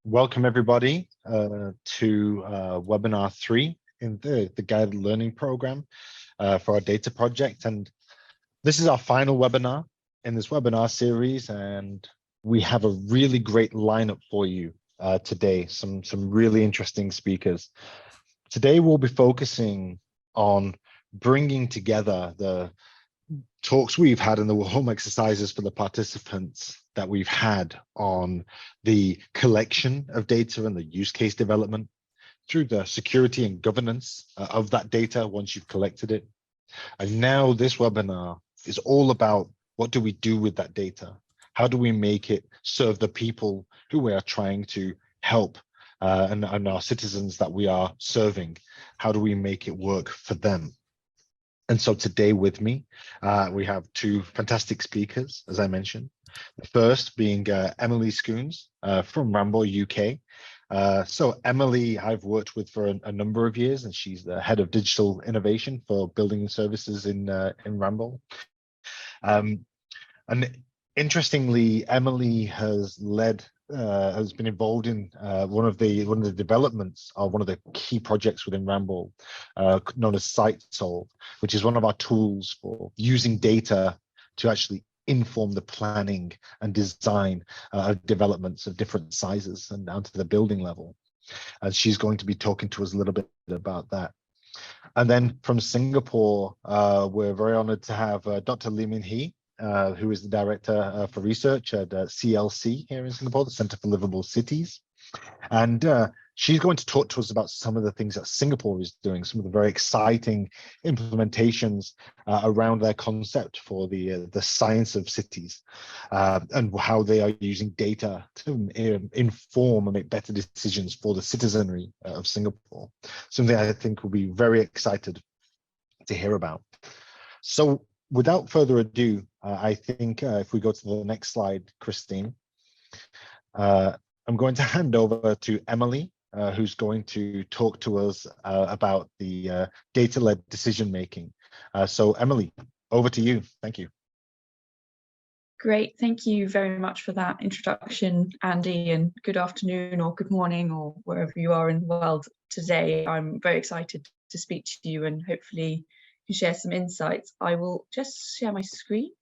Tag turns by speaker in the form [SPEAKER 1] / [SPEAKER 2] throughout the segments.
[SPEAKER 1] Welcome everybody to webinar 3 in the guided learning program for our data project. And this is our final webinar in this webinar series, and we have a really great lineup for you today. Some really interesting speakers. Today we'll be focusing on bringing together the talks we've had and the home exercises for the participants that we've had on the collection of data and the use case development through the security and governance of that data once you've collected it. And now this webinar is all about what do we do with that data? How do we make it serve the people who we are trying to help and our citizens that we are serving? How do we make it work for them? And so today with me, we have two fantastic speakers, as I mentioned. The first being Emily Scoons from Rambo, UK. So Emily, I've worked with for a number of years, and she's the head of digital innovation for building services in Rambo. And interestingly, Emily has been involved in one of the developments of one of the key projects within Rambo, known as SiteSolve, which is one of our tools for using data to actually inform the planning and design of developments of different sizes and down to the building level. And she's going to be talking to us a little bit about that. And then from Singapore, we're very honored to have Dr. Lee Min Hee, who is the director for research at CLC here in Singapore, the Center for Livable Cities. And she's going to talk to us about some of the things that Singapore is doing, some of the very exciting implementations around their concept for the science of cities, and how they are using data to inform and make better decisions for the citizenry of Singapore. Something I think we'll be very excited to hear about. So without further ado, I think if we go to the next slide, Christine, I'm going to hand over to Emily, who's going to talk to us about the data-led decision-making. So Emily, over to you. Thank you.
[SPEAKER 2] Great, thank you very much for that introduction, Andy, and good afternoon or good morning or wherever you are in the world today. I'm very excited to speak to you and hopefully share some insights. I will just share my screen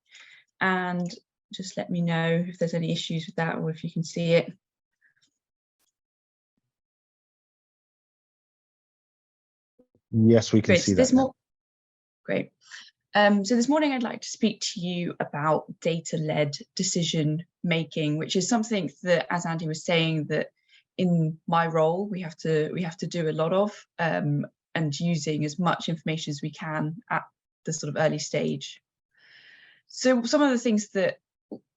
[SPEAKER 2] and just let me know if there's any issues with that or if you can see it.
[SPEAKER 1] Yes, we can see that.
[SPEAKER 2] Great. So this morning I'd like to speak to you about data-led decision making, which is something that, as Andy was saying, that in my role we have to do a lot of, and using as much information as we can at the sort of early stage. So some of the things that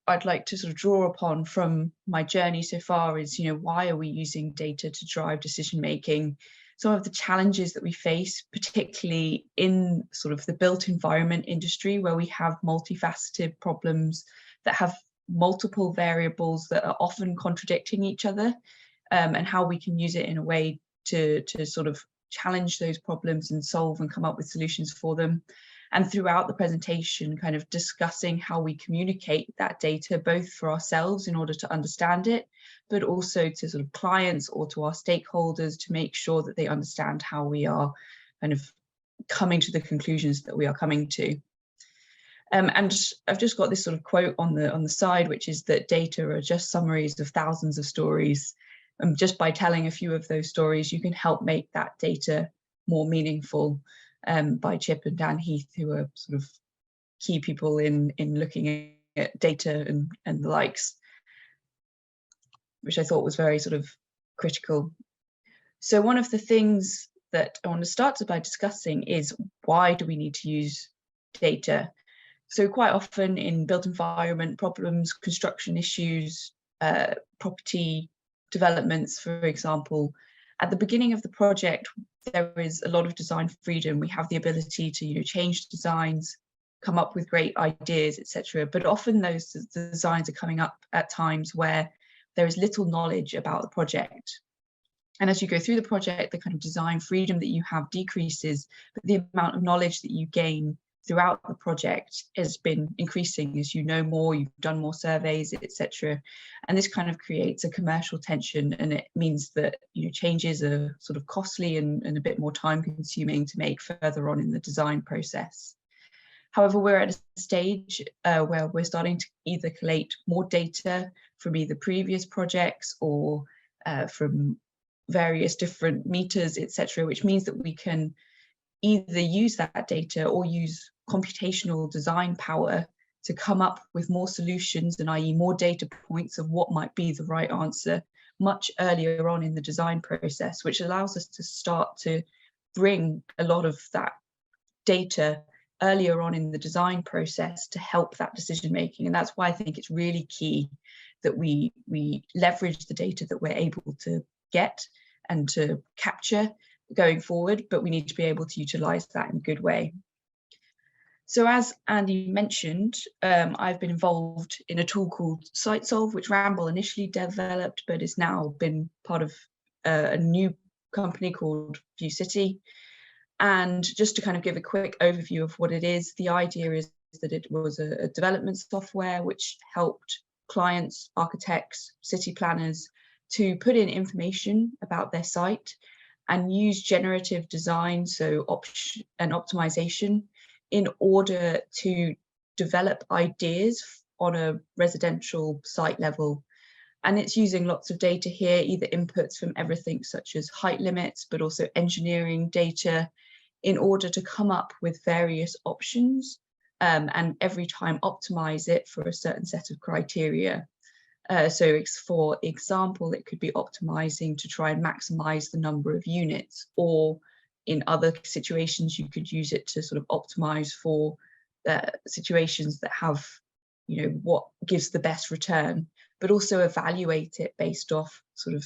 [SPEAKER 2] I'd like to sort of draw upon from my journey so far is, why are we using data to drive decision making? Some of the challenges that we face, particularly in sort of the built environment industry, where we have multifaceted problems that have multiple variables that are often contradicting each other, and how we can use it in a way to sort of challenge those problems and solve and come up with solutions for them. And throughout the presentation, kind of discussing how we communicate that data, both for ourselves in order to understand it, but also to sort of clients or to our stakeholders to make sure that they understand how we are kind of coming to the conclusions that we are coming to. And I've just got this sort of quote on the side, which is that data are just summaries of thousands of stories. And just by telling a few of those stories, you can help make that data more meaningful, by Chip and Dan Heath, who are sort of key people in looking at data and the likes, which I thought was very sort of critical. So one of the things that I want to start by discussing is, why do we need to use data? So quite often in built environment problems, construction issues, property developments, for example, at the beginning of the project, there is a lot of design freedom. We have the ability to, change designs, come up with great ideas, etc. But often those designs are coming up at times where there is little knowledge about the project. And as you go through the project, the kind of design freedom that you have decreases, but the amount of knowledge that you gain throughout the project has been increasing as you know more, you've done more surveys, etc. And this kind of creates a commercial tension, and it means that changes are sort of costly and a bit more time consuming to make further on in the design process. However, we're at a stage where we're starting to either collate more data from either previous projects or from various different meters, etc., which means that we can either use that data or use computational design power to come up with more solutions, and i.e. more data points of what might be the right answer much earlier on in the design process, which allows us to start to bring a lot of that data earlier on in the design process to help that decision making. And that's why I think it's really key that we leverage the data that we're able to get and to capture going forward, but we need to be able to utilize that in a good way. So as Andy mentioned, I've been involved in a tool called SiteSolve, which Ramboll initially developed, but is now been part of a new company called ViewCity. And just to kind of give a quick overview of what it is, the idea is that it was a development software which helped clients, architects, city planners to put in information about their site and use generative design, so and optimization, in order to develop ideas on a residential site level. And it's using lots of data here, either inputs from everything such as height limits, but also engineering data, in order to come up with various options and every time optimize it for a certain set of criteria. So for example, it could be optimizing to try and maximize the number of units, or in other situations, you could use it to sort of optimize for situations that have, what gives the best return, but also evaluate it based off sort of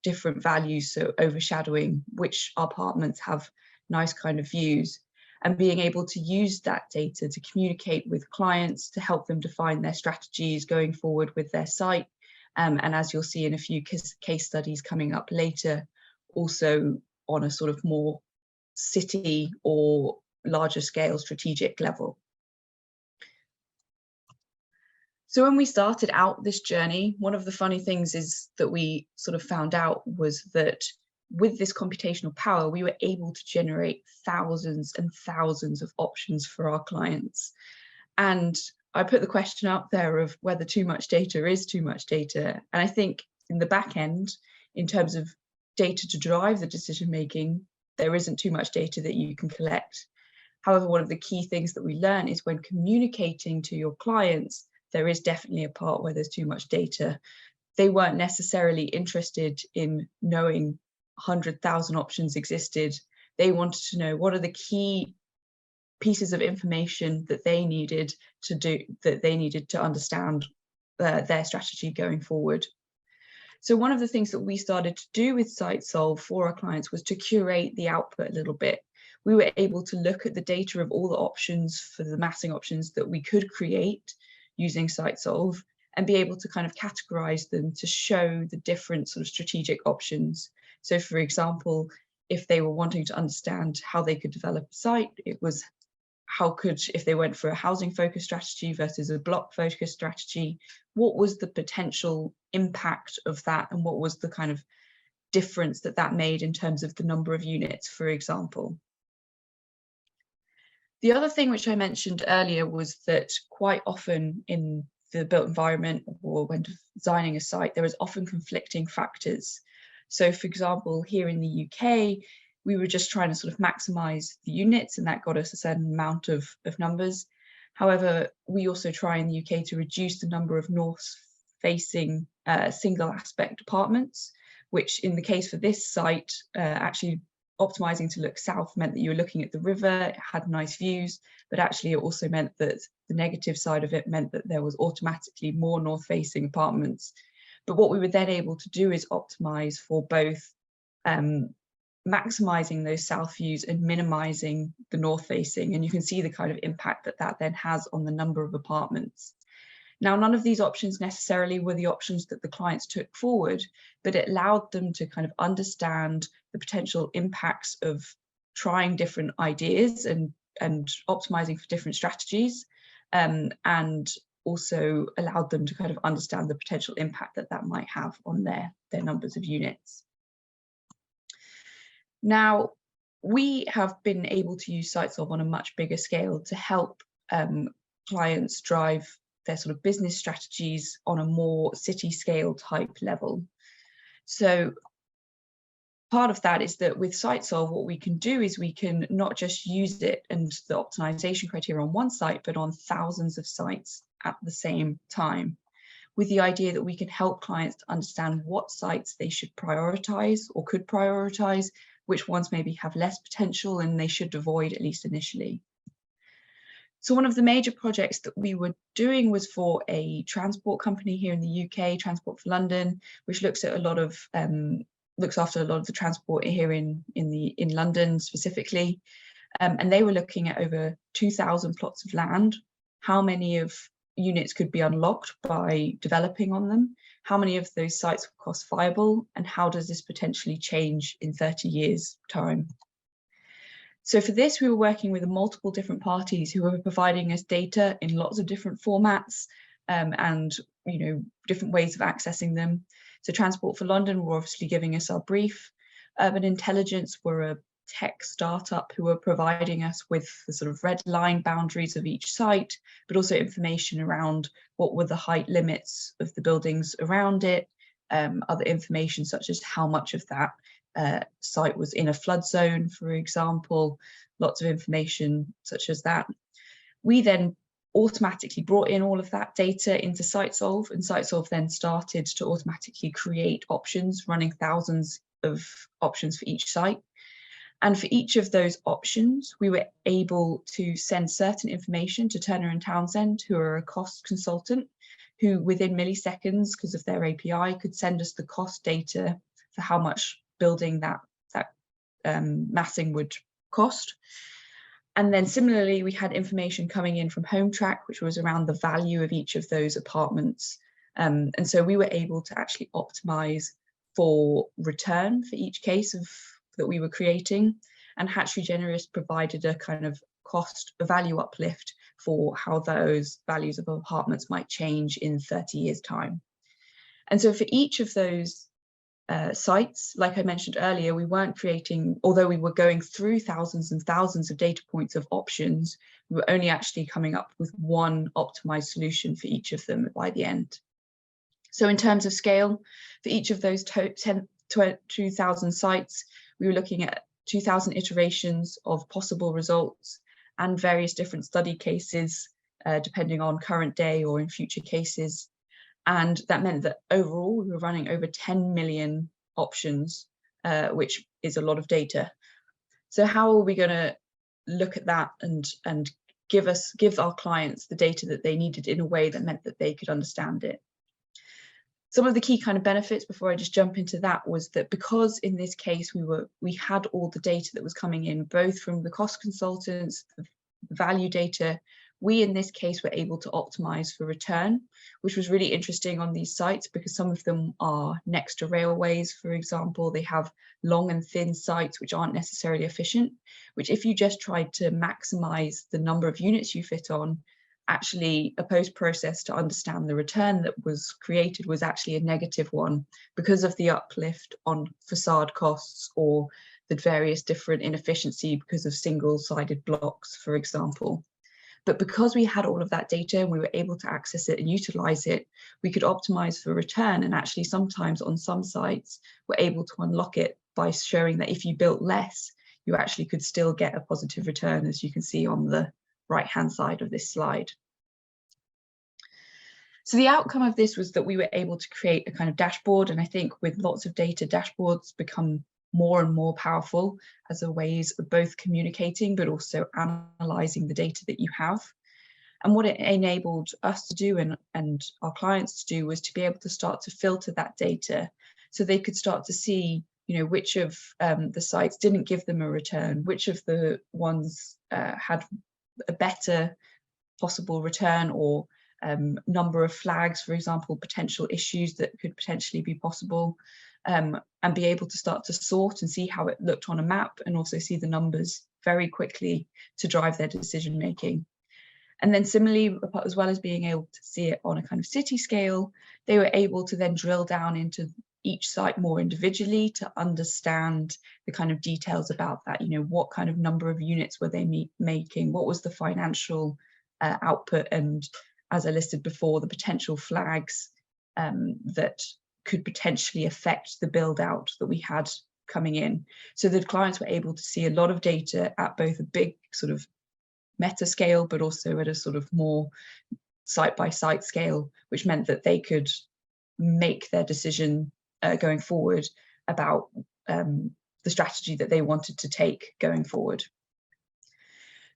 [SPEAKER 2] different values. So overshadowing which apartments have nice kind of views, and being able to use that data to communicate with clients to help them define their strategies going forward with their site. And as you'll see in a few case studies coming up later, also on a sort of more city or larger scale strategic level. So when we started out this journey, one of the funny things is that we sort of found out was that with this computational power, we were able to generate thousands and thousands of options for our clients. And I put the question out there of whether too much data is too much data. And I think in the back end, in terms of data to drive the decision making, there isn't too much data that you can collect. However, one of the key things that we learn is when communicating to your clients, there is definitely a part where there's too much data. They weren't necessarily interested in knowing 100,000 options existed. They wanted to know what are the key pieces of information that they needed to understand their strategy going forward. So one of the things that we started to do with SiteSolve for our clients was to curate the output a little bit. We were able to look at the data of all the options for the massing options that we could create using SiteSolve, and be able to kind of categorize them to show the different sort of strategic options. So for example, if they were wanting to understand how they could develop a site, it was if they went for a housing focused strategy versus a block focused strategy, what was the potential impact of that, and what was the kind of difference that made in terms of the number of units, for example. The other thing which I mentioned earlier was that quite often in the built environment or when designing a site, there is often conflicting factors. So for example, here in the UK, we were just trying to sort of maximize the units, and that got us a certain amount of numbers. However, we also try in the UK to reduce the number of north-facing single aspect apartments, which in the case for this site, actually optimizing to look south meant that you were looking at the river, it had nice views, but actually it also meant that the negative side of it meant that there was automatically more north-facing apartments. But what we were then able to do is optimize for both maximizing those south views and minimizing the north facing. And you can see the kind of impact that then has on the number of apartments. Now, none of these options necessarily were the options that the clients took forward, but it allowed them to kind of understand the potential impacts of trying different ideas and optimizing for different strategies, and also allowed them to kind of understand the potential impact that that might have on their numbers of units. Now, we have been able to use SiteSolve on a much bigger scale to help clients drive their sort of business strategies on a more city scale type level. So part of that is that with SiteSolve, what we can do is we can not just use it and the optimization criteria on one site, but on thousands of sites at the same time, with the idea that we can help clients to understand what sites they should prioritize or could prioritize, which ones maybe have less potential and they should avoid, at least initially. So one of the major projects that we were doing was for a transport company here in the UK, Transport for London, which looks at a lot of looks after a lot of the transport here in London specifically, and they were looking at over 2,000 plots of land. How many of units could be unlocked by developing on them? How many of those sites were cost viable, and how does this potentially change in 30 years' time? So for this, we were working with multiple different parties who were providing us data in lots of different formats, and different ways of accessing them. So Transport for London were obviously giving us our brief. Urban Intelligence were a tech startup who were providing us with the sort of red line boundaries of each site, but also information around what were the height limits of the buildings around it, other information such as how much of that site was in a flood zone, for example, lots of information such as that. We then automatically brought in all of that data into SiteSolve, and SiteSolve then started to automatically create options, running thousands of options for each site. And for each of those options, we were able to send certain information to Turner & Townsend, who are a cost consultant, who within milliseconds, because of their API, could send us the cost data for how much building that massing would cost. And then similarly, we had information coming in from HomeTrack, which was around the value of each of those apartments. And so we were able to actually optimize for return for each case that we were creating. And Hatchery Generous provided a kind of a value uplift for how those values of apartments might change in 30 years' time. And so for each of those sites, like I mentioned earlier, we weren't creating, although we were going through thousands and thousands of data points of options, we were only actually coming up with one optimized solution for each of them by the end. So in terms of scale, for each of those 2,000 sites, we were looking at 2,000 iterations of possible results and various different study cases, depending on current day or in future cases. And that meant that overall, we were running over 10 million options, which is a lot of data. So how are we going to look at that and give our clients the data that they needed in a way that meant that they could understand it? Some of the key kind of benefits, before I just jump into that, was that because in this case we had all the data that was coming in, both from the cost consultants, the value data, we in this case were able to optimize for return, which was really interesting on these sites because some of them are next to railways, for example. They have long and thin sites which aren't necessarily efficient, which if you just tried to maximize the number of units you fit on, actually a post-process to understand the return that was created was actually a negative one because of the uplift on facade costs or the various different inefficiency because of single-sided blocks, for example. But because we had all of that data and we were able to access it and utilize it, we could optimize for return. And actually sometimes on some sites, we're able to unlock it by showing that if you built less, you actually could still get a positive return, as you can see on the right-hand side of this slide. So the outcome of this was that we were able to create a kind of dashboard. And I think with lots of data, dashboards become more and more powerful as a ways of both communicating, but also analyzing the data that you have. And what it enabled us to do and our clients to do was to be able to start to filter that data so they could start to see, which of the sites didn't give them a return, which of the ones had a better possible return or number of flags, for example, potential issues that could potentially be possible, and be able to start to sort and see how it looked on a map and also see the numbers very quickly to drive their decision making. And then similarly, as well as being able to see it on a kind of city scale, they were able to then drill down into each site more individually to understand the kind of details about that. You know, what kind of number of units were they making? What was the financial output? And as I listed before, the potential flags that could potentially affect the build out that we had coming in. So the clients were able to see a lot of data at both a big sort of meta scale, but also at a sort of more site by site scale, which meant that they could make their decision going forward about the strategy that they wanted to take going forward.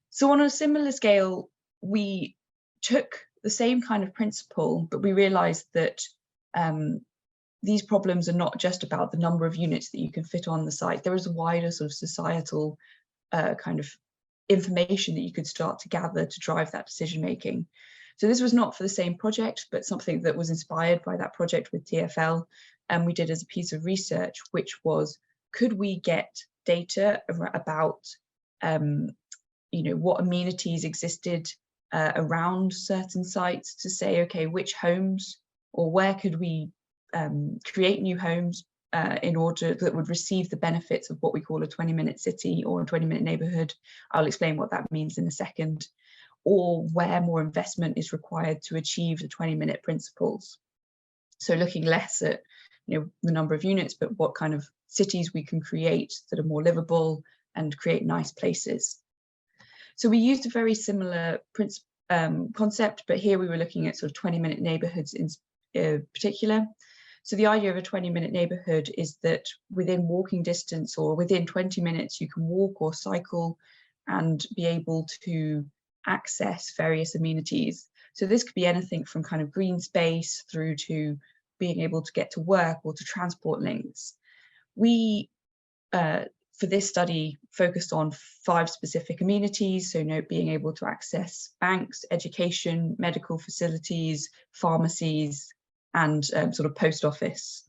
[SPEAKER 2] So on a similar scale, we took the same kind of principle, but we realized that these problems are not just about the number of units that you can fit on the site. There is a wider sort of societal kind of information that you could start to gather to drive that decision making. So this was not for the same project, but something that was inspired by that project with TfL, and we did as a piece of research, which was, could we get data about you know, what amenities existed around certain sites to say, okay, which homes or where could we create new homes in order that would receive the benefits of what we call a 20-minute city or a 20-minute neighbourhood. I'll explain what that means in a second. Or where more investment is required to achieve the 20-minute principles. So looking less at, you know, the number of units, but what kind of cities we can create that are more livable and create nice places. So we used a very similar concept, but here we were looking at sort of 20-minute neighbourhoods in particular. So the idea of a 20-minute neighbourhood is that within walking distance or within 20 minutes, you can walk or cycle and be able to access various amenities. So this could be anything from kind of green space through to being able to get to work or to transport links. We, for this study, focused on 5 specific amenities. So being able to access banks, education, medical facilities, pharmacies, and sort of post office.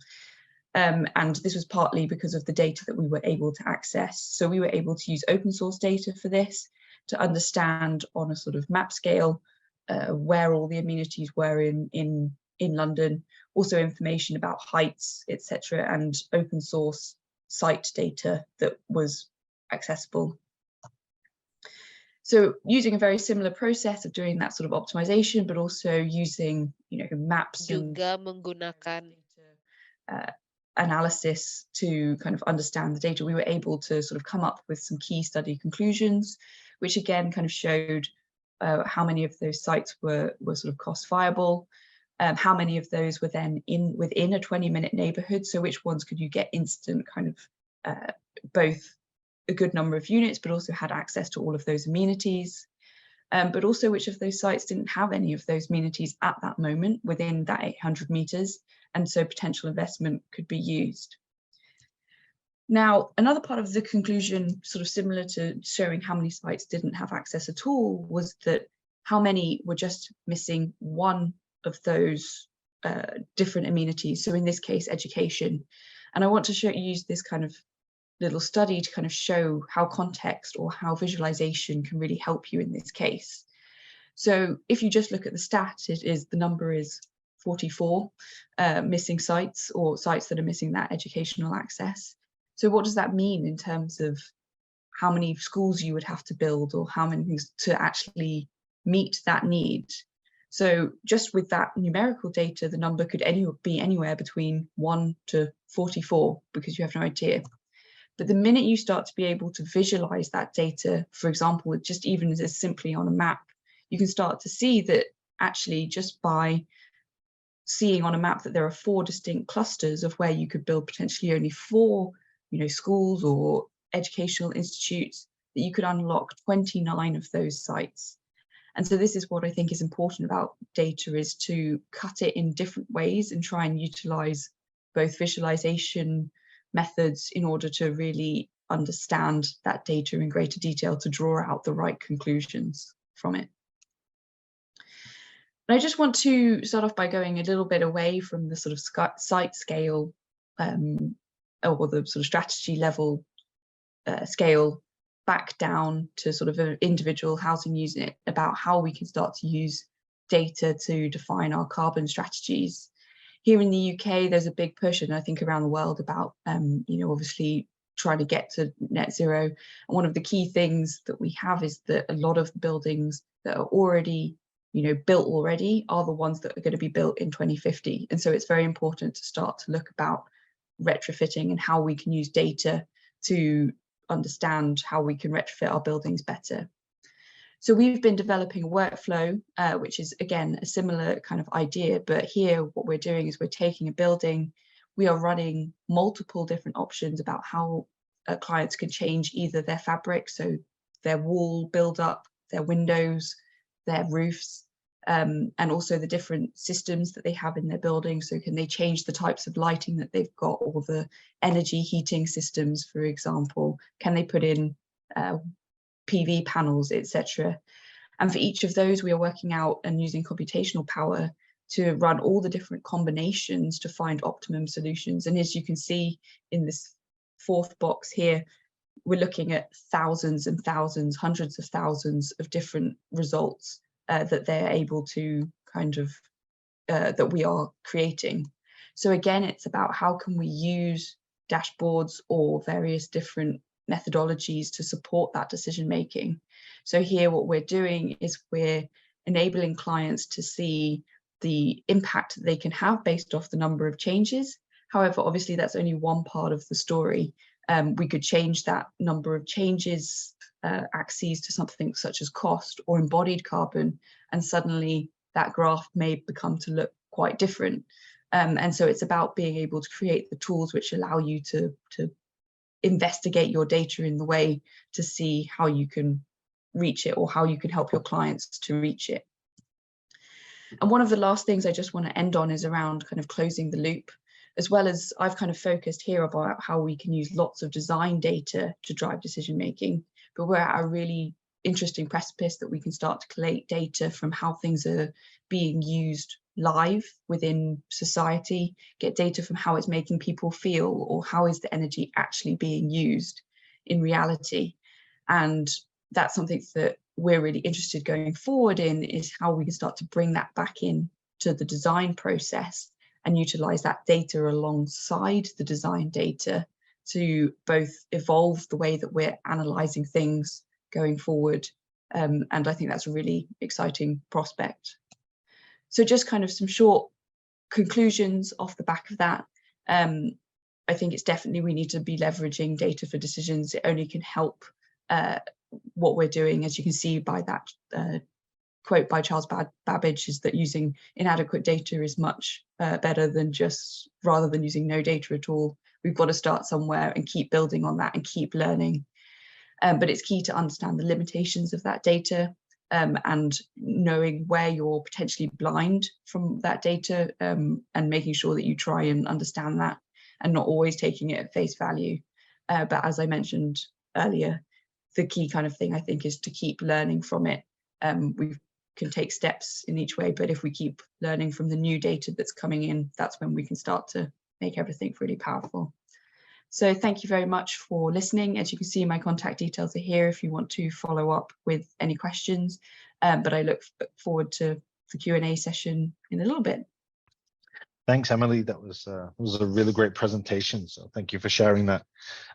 [SPEAKER 2] And this was partly because of the data that we were able to access. So we were able to use open source data for this to understand on a sort of map scale where all the amenities were in London, also information about heights, etc., and open source site data that was accessible. So using a very similar process of doing that sort of optimization, but also using, you know, maps
[SPEAKER 3] Juga menggunakan
[SPEAKER 2] analysis to kind of understand the data, we were able to sort of come up with some key study conclusions, which again kind of showed how many of those sites were sort of cost viable, how many of those were then within a 20-minute neighborhood. So which ones could you get instant kind of both a good number of units, but also had access to all of those amenities, but also which of those sites didn't have any of those amenities at that moment within that 800 meters, and so potential investment could be used. Now, another part of the conclusion, sort of similar to showing how many sites didn't have access at all, was that how many were just missing one of those different amenities. So in this case, education. And I want to use this kind of little study to kind of show how context or how visualization can really help you in this case. So if you just look at the stat, the number is 44 missing sites, or sites that are missing that educational access. So what does that mean in terms of how many schools you would have to build, or how many things to actually meet that need? So just with that numerical data, the number could be anywhere between 1 to 44, because you have no idea. But the minute you start to be able to visualize that data, for example, just even as simply on a map, you can start to see that actually just by seeing on a map that there are 4 distinct clusters of where you could build potentially only 4, you know, schools or educational institutes, that you could unlock 29 of those sites. And so this is what I think is important about data, is to cut it in different ways and try and utilize both visualization methods in order to really understand that data in greater detail to draw out the right conclusions from it. And I just want to start off by going a little bit away from the sort of site scale or the sort of strategy level scale back down to sort of an individual housing unit about how we can start to use data to define our carbon strategies. Here in the UK, there's a big push, and I think around the world, about obviously trying to get to net zero. And one of the key things that we have is that a lot of the buildings that are already built already are the ones that are going to be built in 2050. And so it's very important to start to look about retrofitting and how we can use data to understand how we can retrofit our buildings better. So we've been developing a workflow, which is, again, a similar kind of idea, but here what we're doing is we're taking a building, we are running multiple different options about how clients can change either their fabric, so their wall build up, their windows, their roofs, and also the different systems that they have in their building. So can they change the types of lighting that they've got, or the energy heating systems, for example? Can they put in PV panels, etc.? And for each of those, we are working out and using computational power to run all the different combinations to find optimum solutions. And as you can see in this fourth box here, we're looking at thousands and thousands, hundreds of thousands of different results that they're able to that we are creating. So again, it's about how can we use dashboards or various different methodologies to support that decision making. So here what we're doing is we're enabling clients to see the impact that they can have based off the number of changes. However, obviously that's only one part of the story. We could change that number of changes axes to something such as cost or embodied carbon, and suddenly that graph may become to look quite different. And so it's about being able to create the tools which allow you to investigate your data in the way to see how you can reach it, or how you can help your clients to reach it. And one of the last things I just want to end on is around kind of closing the loop, as well as I've kind of focused here about how we can use lots of design data to drive decision making, but we're at a really interesting precipice that we can start to collate data from how things are being used live within society, get data from how it's making people feel, or how is the energy actually being used in reality. And that's something that we're really interested going forward in, is how we can start to bring that back in to the design process and utilize that data alongside the design data to both evolve the way that we're analyzing things going forward. And I think that's a really exciting prospect. So just kind of some short conclusions off the back of that. I think it's definitely, we need to be leveraging data for decisions. It only can help what we're doing, as you can see by that quote by Charles Babbage, is that using inadequate data is much better than rather than using no data at all. We've got to start somewhere and keep building on that and keep learning. But it's key to understand the limitations of that data, and knowing where you're potentially blind from that data, and making sure that you try and understand that and not always taking it at face value. But as I mentioned earlier, the key kind of thing I think is to keep learning from it. We can take steps in each way, but if we keep learning from the new data that's coming in, that's when we can start to make everything really powerful. So thank you very much for listening. As you can see, my contact details are here if you want to follow up with any questions, but I look forward to the Q&A session in a little bit.
[SPEAKER 1] Thanks, Emily. That was a really great presentation. So thank you for sharing that.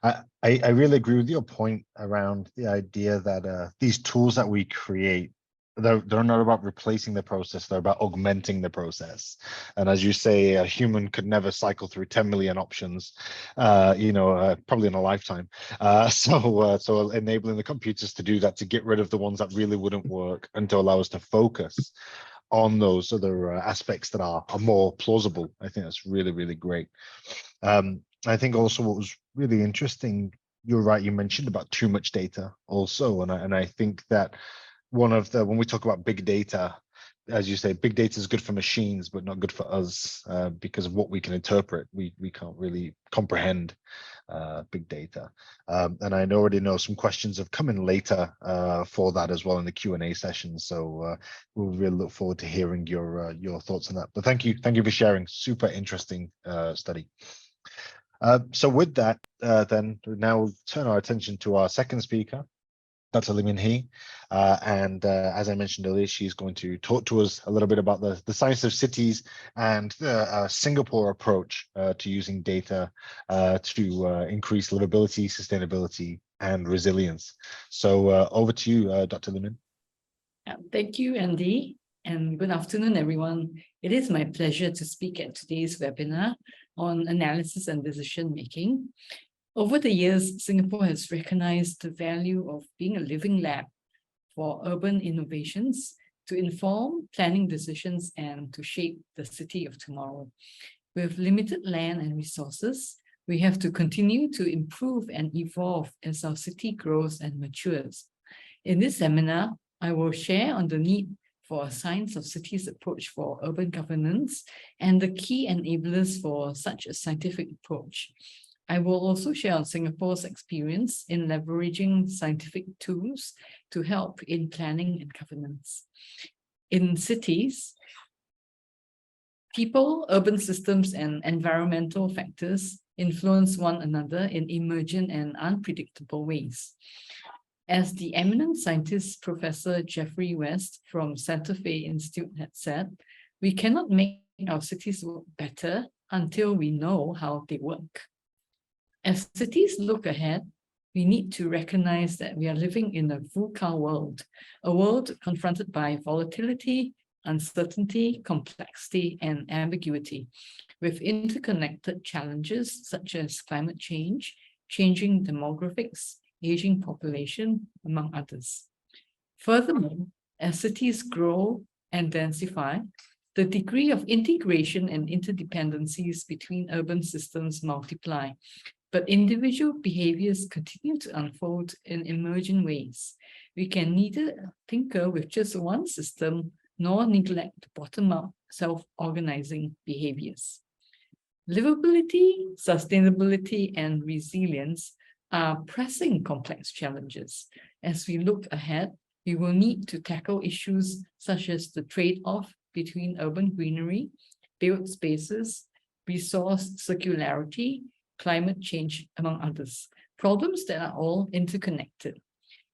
[SPEAKER 1] I really agree with your point around the idea that these tools that we create, they're not about replacing the process, they're about augmenting the process. And as you say, a human could never cycle through 10 million options, probably in a lifetime. So enabling the computers to do that, to get rid of the ones that really wouldn't work, and to allow us to focus on those other aspects that are more plausible. I think that's really, really great. I think also what was really interesting, you're right, you mentioned about too much data also, and I think that when we talk about big data, as you say, big data is good for machines, but not good for us, because of what we can interpret. We can't really comprehend big data. And I already know some questions have come in later for that as well in the Q&A session. So we'll really look forward to hearing your thoughts on that. But thank you for sharing. Super interesting study. So with that, then now we'll turn our attention to our second speaker, Dr. Lim Hee, and as I mentioned earlier, she's going to talk to us a little bit about the science of cities and the Singapore approach to using data to increase livability, sustainability, and resilience. So over to you, Dr. Lim.
[SPEAKER 3] Thank you, Andy, and good afternoon, everyone. It is my pleasure to speak at today's webinar on analysis and decision making. Over the years, Singapore has recognized the value of being a living lab for urban innovations to inform planning decisions and to shape the city of tomorrow. With limited land and resources, we have to continue to improve and evolve as our city grows and matures. In this seminar, I will share on the need for a science of cities approach for urban governance and the key enablers for such a scientific approach. I will also share on Singapore's experience in leveraging scientific tools to help in planning and governance. In cities, people, urban systems, and environmental factors influence one another in emergent and unpredictable ways. As the eminent scientist, Professor Jeffrey West from Santa Fe Institute had said, we cannot make our cities work better until we know how they work. As cities look ahead, we need to recognize that we are living in a VUCA world, a world confronted by volatility, uncertainty, complexity, and ambiguity, with interconnected challenges such as climate change, changing demographics, aging population, among others. Furthermore, as cities grow and densify, the degree of integration and interdependencies between urban systems multiply, but individual behaviors continue to unfold in emergent ways. We can neither tinker with just one system nor neglect bottom-up self-organizing behaviors. Livability, sustainability, and resilience are pressing complex challenges. As we look ahead, we will need to tackle issues such as the trade-off between urban greenery, built spaces, resource circularity, climate change, among others, problems that are all interconnected.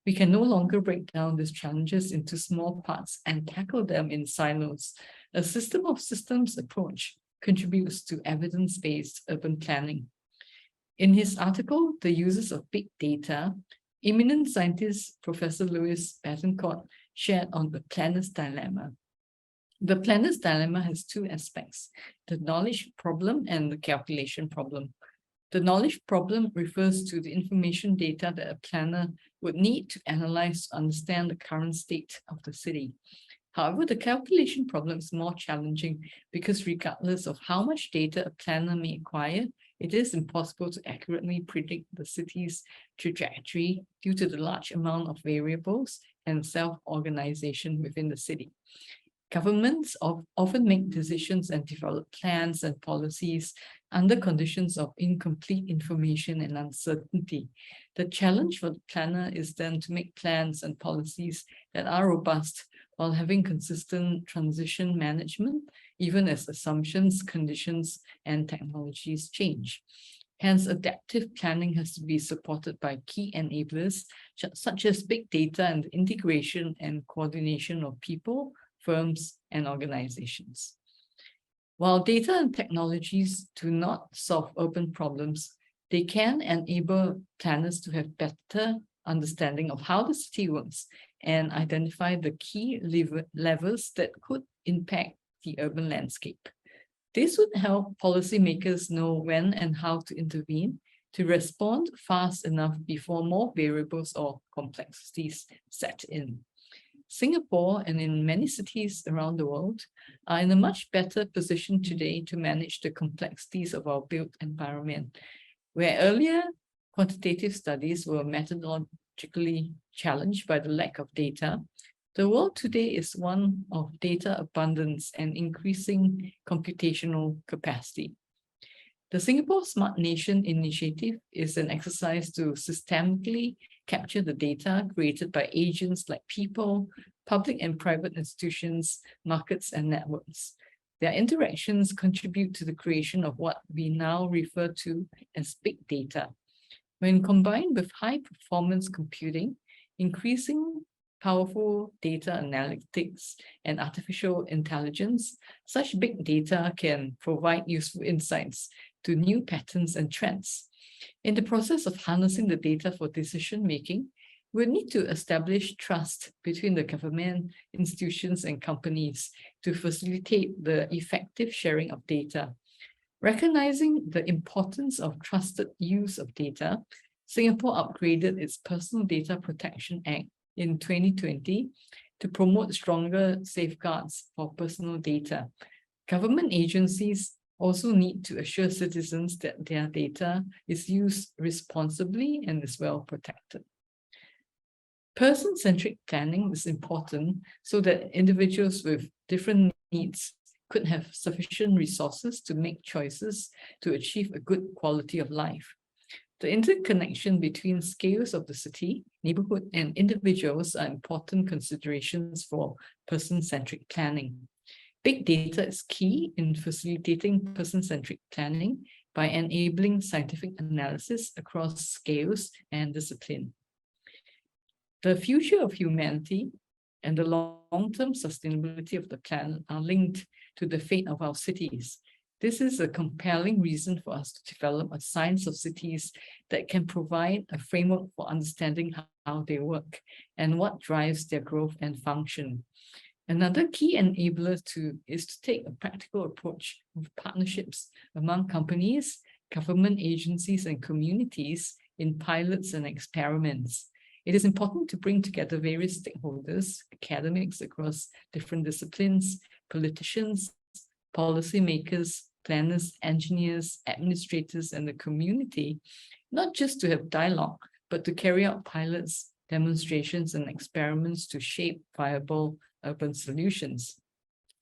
[SPEAKER 3] We can no longer break down these challenges into small parts and tackle them in silos. A system of systems approach contributes to evidence-based urban planning. In his article, The Uses of Big Data, eminent scientist Professor Louis Bettencourt shared on the planner's dilemma. The planner's dilemma has two aspects, the knowledge problem and the calculation problem. The knowledge problem refers to the information data that a planner would need to analyze to understand the current state of the city. However, the calculation problem is more challenging because regardless of how much data a planner may acquire, it is impossible to accurately predict the city's trajectory due to the large amount of variables and self-organization within the city. Governments often make decisions and develop plans and policies under conditions of incomplete information and uncertainty. The challenge for the planner is then to make plans and policies that are robust while having consistent transition management, even as assumptions, conditions, and technologies change. Hence, adaptive planning has to be supported by key enablers such as big data and the integration and coordination of people, firms, and organizations. While data and technologies do not solve urban problems, they can enable planners to have better understanding of how the city works and identify the key levers that could impact the urban landscape. This would help policymakers know when and how to intervene to respond fast enough before more variables or complexities set in. Singapore and in many cities around the world are in a much better position today to manage the complexities of our built environment. Where earlier quantitative studies were methodologically challenged by the lack of data, the world today is one of data abundance and increasing computational capacity. The Singapore Smart Nation initiative is an exercise to systemically capture the data created by agents like people, public and private institutions, markets, and networks. Their interactions contribute to the creation of what we now refer to as big data. When combined with high-performance computing, increasing powerful data analytics and artificial intelligence, such big data can provide useful insights to new patterns and trends. In the process of harnessing the data for decision-making, we need to establish trust between the government, institutions, and companies to facilitate the effective sharing of data. Recognizing the importance of trusted use of data, Singapore upgraded its Personal Data Protection Act in 2020 to promote stronger safeguards for personal data. Government agencies also need to assure citizens that their data is used responsibly and is well protected. Person-centric planning is important so that individuals with different needs could have sufficient resources to make choices to achieve a good quality of life. The interconnection between scales of the city, neighborhood, and individuals are important considerations for person-centric planning. Big data is key in facilitating person-centric planning by enabling scientific analysis across scales and discipline. The future of humanity and the long-term sustainability of the planet are linked to the fate of our cities. This is a compelling reason for us to develop a science of cities that can provide a framework for understanding how they work and what drives their growth and function. Another key enabler is to take a practical approach with partnerships among companies, government agencies, and communities in pilots and experiments. It is important to bring together various stakeholders, academics across different disciplines, politicians, policymakers, planners, engineers, administrators, and the community, not just to have dialogue, but to carry out pilots, demonstrations, and experiments to shape viable urban solutions.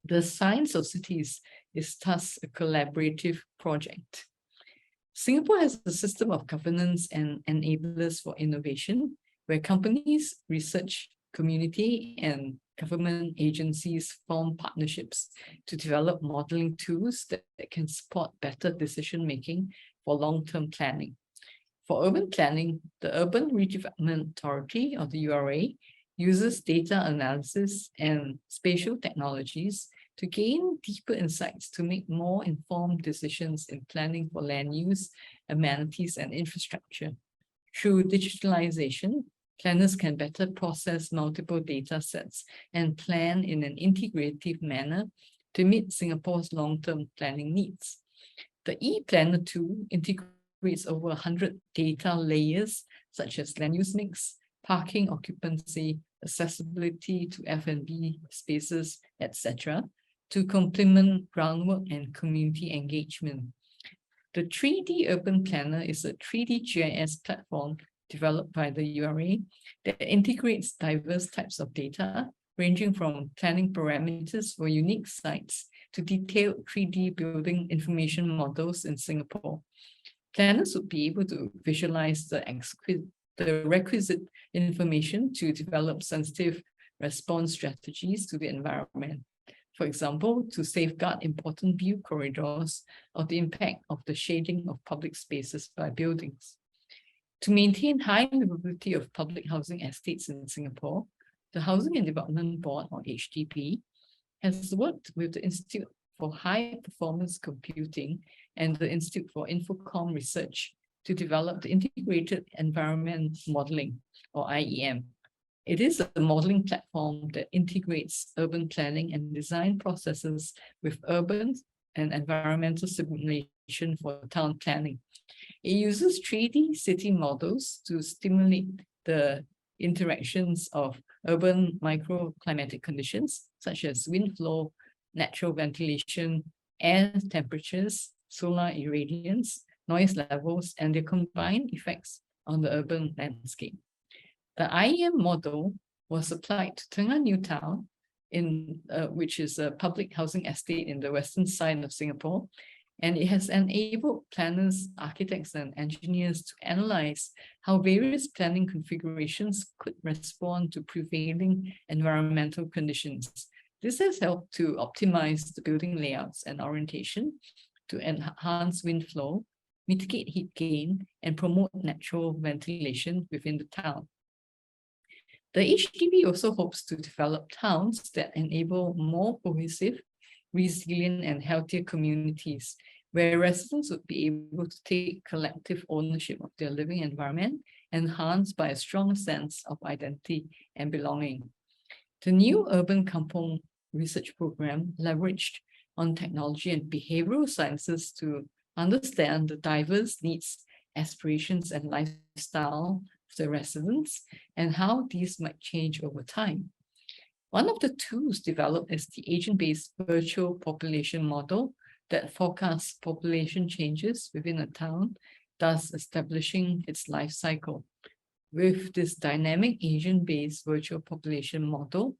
[SPEAKER 3] The science of cities is thus a collaborative project. Singapore has a system of governance and enablers for innovation, where companies, research, community, and government agencies form partnerships to develop modeling tools that can support better decision-making for long-term planning. For urban planning, the Urban Redevelopment Authority, or the URA, uses data analysis and spatial technologies to gain deeper insights to make more informed decisions in planning for land use, amenities, and infrastructure. Through digitalization, planners can better process multiple data sets and plan in an integrative manner to meet Singapore's long-term planning needs. The e-Planner tool integrates over 100 data layers, such as land use mix, parking occupancy, accessibility to F&B spaces, etc., to complement groundwork and community engagement. The 3D Urban Planner is a 3D GIS platform developed by the URA that integrates diverse types of data, ranging from planning parameters for unique sites to detailed 3D building information models in Singapore. Planners would be able to visualize the requisite information to develop sensitive response strategies to the environment. For example, to safeguard important view corridors or the impact of the shading of public spaces by buildings. To maintain high livability of public housing estates in Singapore, the Housing and Development Board, or HDB, has worked with the Institute for High Performance Computing and the Institute for Infocom Research to develop the Integrated Environment Modeling, or IEM. It is a modeling platform that integrates urban planning and design processes with urban and environmental simulation for town planning. It uses 3D city models to stimulate the interactions of urban microclimatic conditions, such as wind flow, natural ventilation, air temperatures, solar irradiance, noise levels, and their combined effects on the urban landscape. The IEM model was applied to Tengah New Town, which is a public housing estate in the western side of Singapore, and it has enabled planners, architects, and engineers to analyze how various planning configurations could respond to prevailing environmental conditions. This has helped to optimize the building layouts and orientation to enhance wind flow, mitigate heat gain, and promote natural ventilation within the town. The HDB also hopes to develop towns that enable more cohesive, resilient, and healthier communities, where residents would be able to take collective ownership of their living environment, enhanced by a strong sense of identity and belonging. The new Urban Kampong research program leveraged on technology and behavioral sciences to understand the diverse needs, aspirations, and lifestyle of the residents and how these might change over time. One of the tools developed is the agent-based virtual population model that forecasts population changes within a town, thus establishing its life cycle. With this dynamic agent-based virtual population model,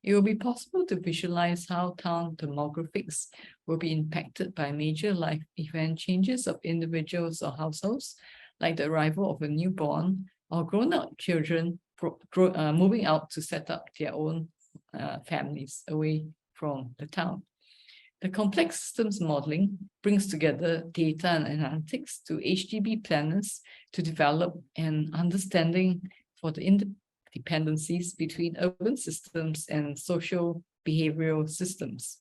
[SPEAKER 3] it will be possible to visualize how town demographics will be impacted by major life event changes of individuals or households, like the arrival of a newborn or grown-up children moving out to set up their own families away from the town. The complex systems modeling brings together data and analytics to HDB planners to develop an understanding for the interdependencies between urban systems and social behavioral systems.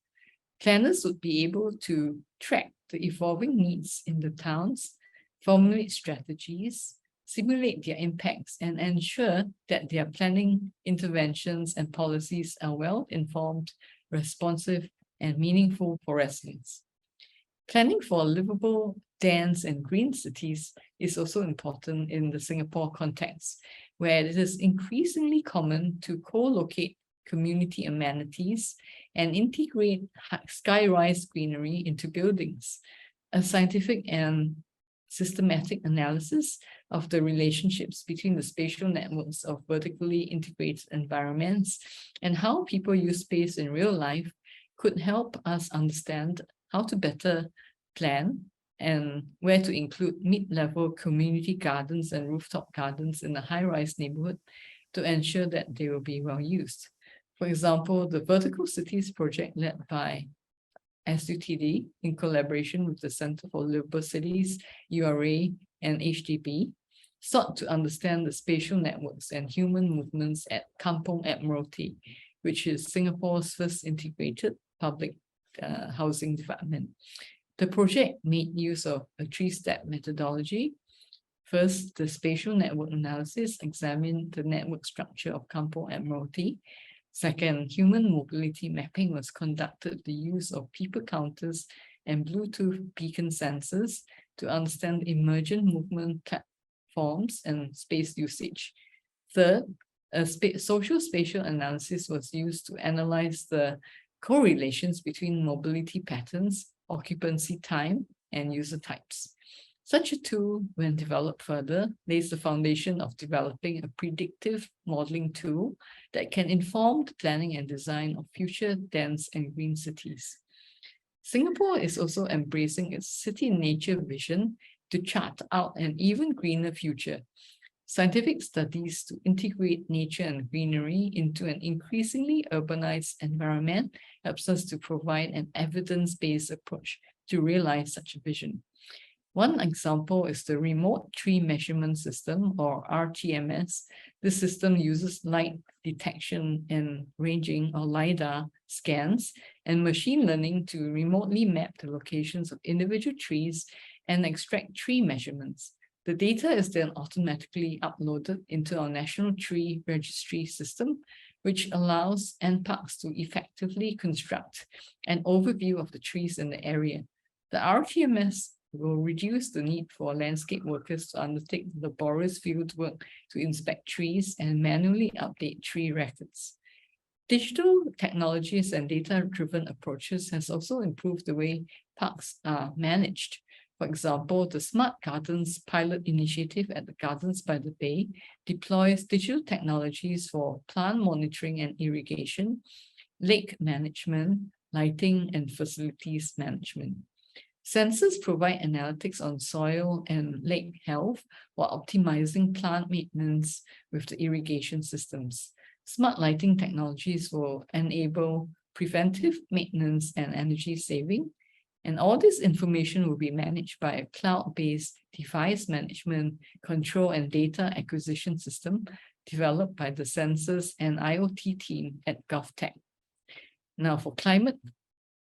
[SPEAKER 3] Planners would be able to track the evolving needs in the towns, formulate strategies, simulate their impacts, and ensure that their planning interventions and policies are well-informed, responsive, and meaningful for residents. Planning for livable, dense, and green cities is also important in the Singapore context, where it is increasingly common to co-locate community amenities and integrate sky-rise greenery into buildings. A scientific and systematic analysis of the relationships between the spatial networks of vertically integrated environments and how people use space in real life could help us understand how to better plan and where to include mid-level community gardens and rooftop gardens in a high-rise neighborhood to ensure that they will be well used. For example, the Vertical Cities project led by SUTD in collaboration with the Center for Livable Cities, URA, and HDB sought to understand the spatial networks and human movements at Kampong Admiralty, which is Singapore's first integrated public housing development. The project made use of a three-step methodology. First, the spatial network analysis examined the network structure of Kampong Admiralty. Second, human mobility mapping was conducted with the use of people counters and Bluetooth beacon sensors to understand emergent movement platforms and space usage. Third, a social spatial analysis was used to analyze the correlations between mobility patterns, occupancy time, and user types. Such a tool, when developed further, lays the foundation of developing a predictive modeling tool that can inform the planning and design of future dense and green cities. Singapore is also embracing its city nature vision to chart out an even greener future. Scientific studies to integrate nature and greenery into an increasingly urbanized environment helps us to provide an evidence-based approach to realize such a vision. One example is the Remote Tree Measurement System, or RTMS. This system uses light detection and ranging, or LiDAR, scans and machine learning to remotely map the locations of individual trees and extract tree measurements. The data is then automatically uploaded into our National Tree Registry system, which allows NParks to effectively construct an overview of the trees in the area. The RTMS will reduce the need for landscape workers to undertake laborious field work to inspect trees and manually update tree records. Digital technologies and data-driven approaches has also improved the way parks are managed. For example, the Smart Gardens pilot initiative at the Gardens by the Bay deploys digital technologies for plant monitoring and irrigation, lake management, lighting, and facilities management. Sensors provide analytics on soil and lake health while optimizing plant maintenance with the irrigation systems. Smart lighting technologies will enable preventive maintenance and energy saving. And all this information will be managed by a cloud-based device management, control, and data acquisition system developed by the Sensors and IoT team at GovTech. Now, for climate,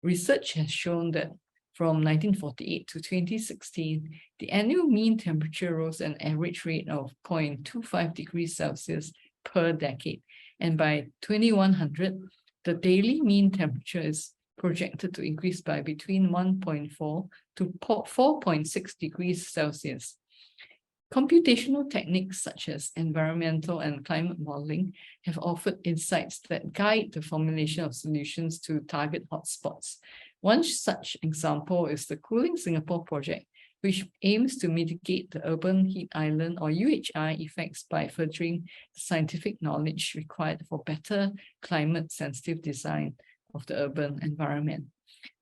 [SPEAKER 3] research has shown that from 1948 to 2016, the annual mean temperature rose at an average rate of 0.25 degrees Celsius per decade. And by 2100, the daily mean temperature is projected to increase by between 1.4 to 4.6 degrees Celsius. Computational techniques such as environmental and climate modeling have offered insights that guide the formulation of solutions to target hotspots. One such example is the Cooling Singapore project, which aims to mitigate the urban heat island or UHI effects by furthering the scientific knowledge required for better climate-sensitive design of the urban environment.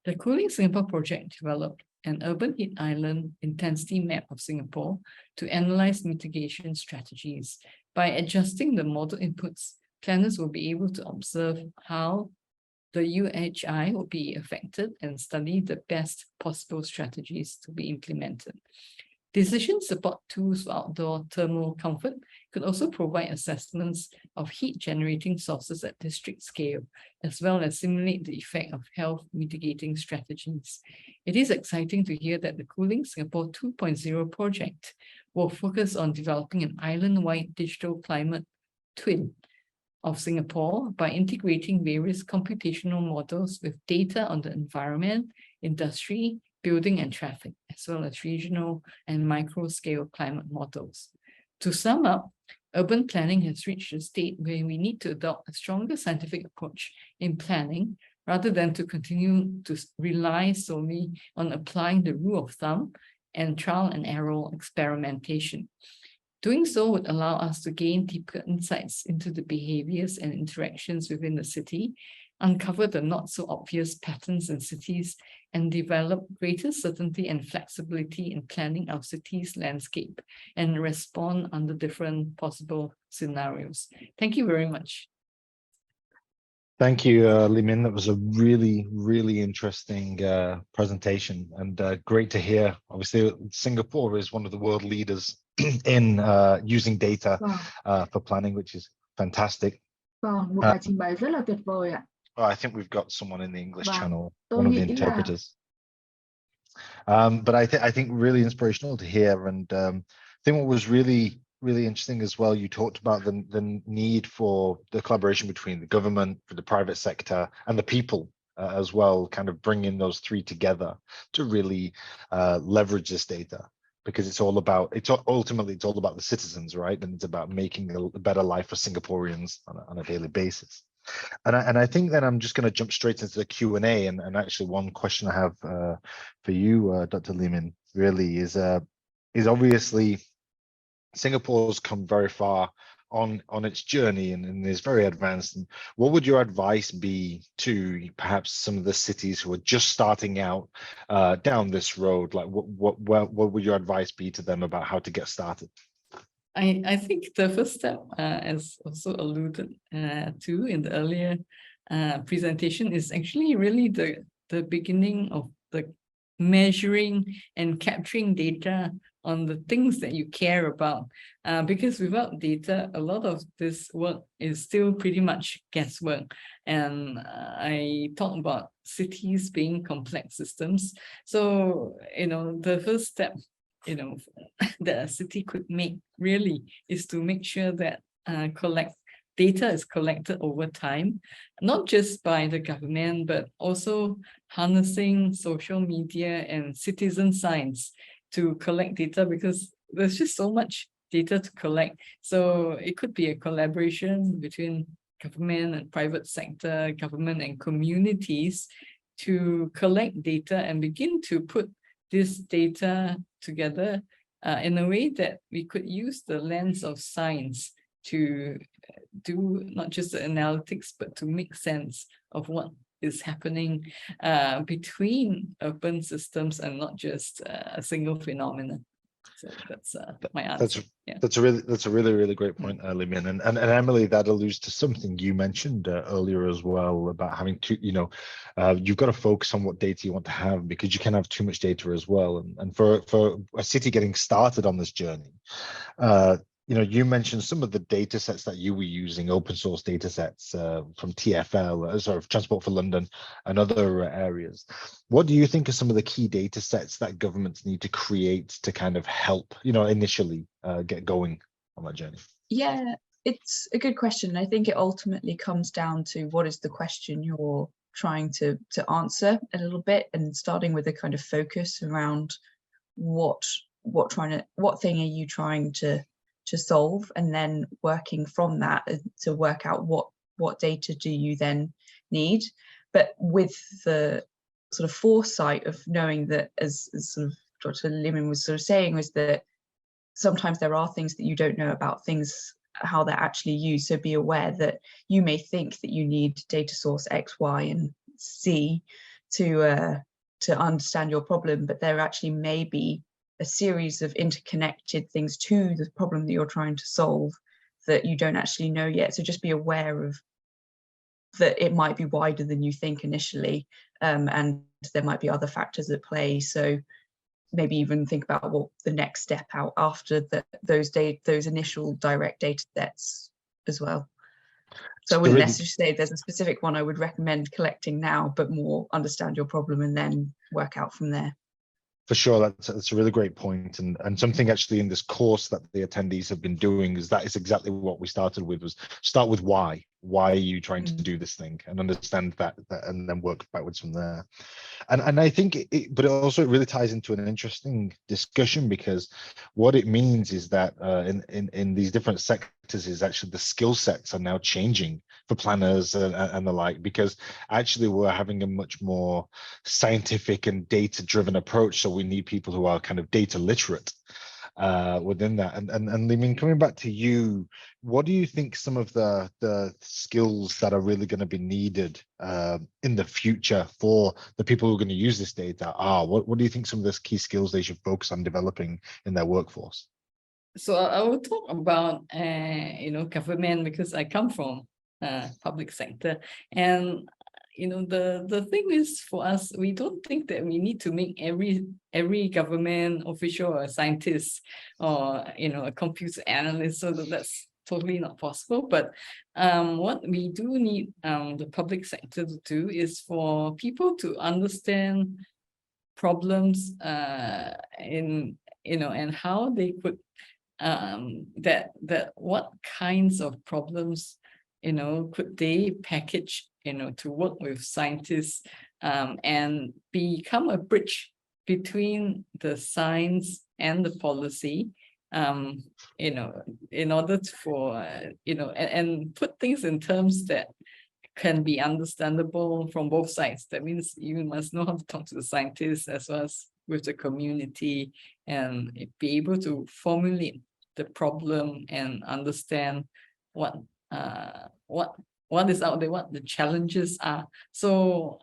[SPEAKER 3] The Cooling Singapore project developed an urban heat island intensity map of Singapore to analyze mitigation strategies. By adjusting the model inputs, planners will be able to observe how the UHI will be affected and study the best possible strategies to be implemented. Decision support tools for outdoor thermal comfort could also provide assessments of heat generating sources at district scale, as well as simulate the effect of health mitigating strategies. It is exciting to hear that the Cooling Singapore 2.0 project will focus on developing an island-wide digital climate twin of Singapore by integrating various computational models with data on the environment, industry, building and traffic, as well as regional and micro-scale climate models. To sum up, urban planning has reached a state where we need to adopt a stronger scientific approach in planning rather than to continue to rely solely on applying the rule of thumb and trial and error experimentation. Doing so would allow us to gain deeper insights into the behaviors and interactions within the city, uncover the not so obvious patterns in cities, and develop greater certainty and flexibility in planning our city's landscape and respond under different possible scenarios. Thank you very much.
[SPEAKER 1] Thank you, Lee Min. That was a really, really interesting presentation, and great to hear. Obviously, Singapore is one of the world leaders in using data for planning, which is fantastic.
[SPEAKER 4] Vâng, một bài trình bày rất là tuyệt vời ạ.
[SPEAKER 1] I think we've got someone in the English
[SPEAKER 4] Vâng,
[SPEAKER 1] channel,
[SPEAKER 4] tôi
[SPEAKER 1] one of the
[SPEAKER 4] nghĩ là
[SPEAKER 1] interpreters. But I think really inspirational to hear, and I think what was really interesting as well, you talked about the need for the collaboration between the government, for the private sector, and the people as well, kind of bringing those three together to really leverage this data, because it's ultimately all about the citizens, right? And it's about making a better life for Singaporeans on a daily basis. And I think that I'm just going to jump straight into the Q&A, and actually one question I have for you, Dr. Lee Min, really is obviously Singapore's come very far on its journey and is very advanced. And what would your advice be to perhaps some of the cities who are just starting out down this road? Like, what would your advice be to them about how to get started?
[SPEAKER 3] I think the first step, as also alluded to in the earlier presentation, is actually really the beginning of the measuring and capturing data on the things that you care about. Because without data, a lot of this work is still pretty much guesswork. And I talked about cities being complex systems. So, the first step that a city could make really is to make sure that data is collected over time, not just by the government, but also harnessing social media and citizen science to collect data, because there's just so much data to collect. So it could be a collaboration between government and private sector, government and communities to collect data and begin to put this data together in a way that we could use the lens of science to do not just the analytics, but to make sense of what is happening between urban systems and not just a single phenomenon. So that's my answer.
[SPEAKER 1] That's a really great point, Lee Min. And Emily, that alludes to something you mentioned earlier as well, about having to, you've got to focus on what data you want to have, because you can have too much data as well. And for a city getting started on this journey, you mentioned some of the data sets that you were using, open source data sets from TfL, sort of Transport for London and other areas. What do you think are some of the key data sets that governments need to create to kind of help, initially get going on that journey?
[SPEAKER 2] Yeah, it's a good question. I think it ultimately comes down to what is the question you're trying to answer a little bit, and starting with a kind of focus around what thing are you trying to solve, and then working from that to work out what data do you then need, but with the sort of foresight of knowing that, as sort of Dr. Limin was sort of saying, was that sometimes there are things that you don't know about things, how they're actually used. So be aware that you may think that you need data source X, Y, and Z to understand your problem, but there actually may be a series of interconnected things to the problem that you're trying to solve that you don't actually know yet. So just be aware of that it might be wider than you think initially, and there might be other factors at play. So maybe even think about what the next step out after those initial direct data sets as well. So I wouldn't necessarily say there's a specific one I would recommend collecting now, but more understand your problem and then work out from there.
[SPEAKER 1] For sure, that's a really great point, and something actually in this course that the attendees have been doing is exactly what we started with, was start with why. Why are you trying to do this thing, and understand that and then work backwards from there. And I think but it also really ties into an interesting discussion, because what it means is that in these different sectors is actually the skill sets are now changing for planners and the like, because actually we're having a much more scientific and data driven approach. So we need people who are kind of data literate within that. And Limin, coming back to you, what do you think some of the skills that are really going to be needed in the future for the people who are going to use this data are? What do you think some of those key skills they should focus on developing in their workforce?
[SPEAKER 3] So I will talk about government, because I come from public sector, and the thing is, for us, we don't think that we need to make every government official a scientist or a computer analyst. So that's totally not possible. But what we do need the public sector to do is for people to understand problems and how they could that what kinds of problems could they package to work with scientists and become a bridge between the science and the policy, in order for and put things in terms that can be understandable from both sides. That means you must know how to talk to the scientists as well as with the community, and be able to formulate the problem and understand what is out there, what the challenges are. So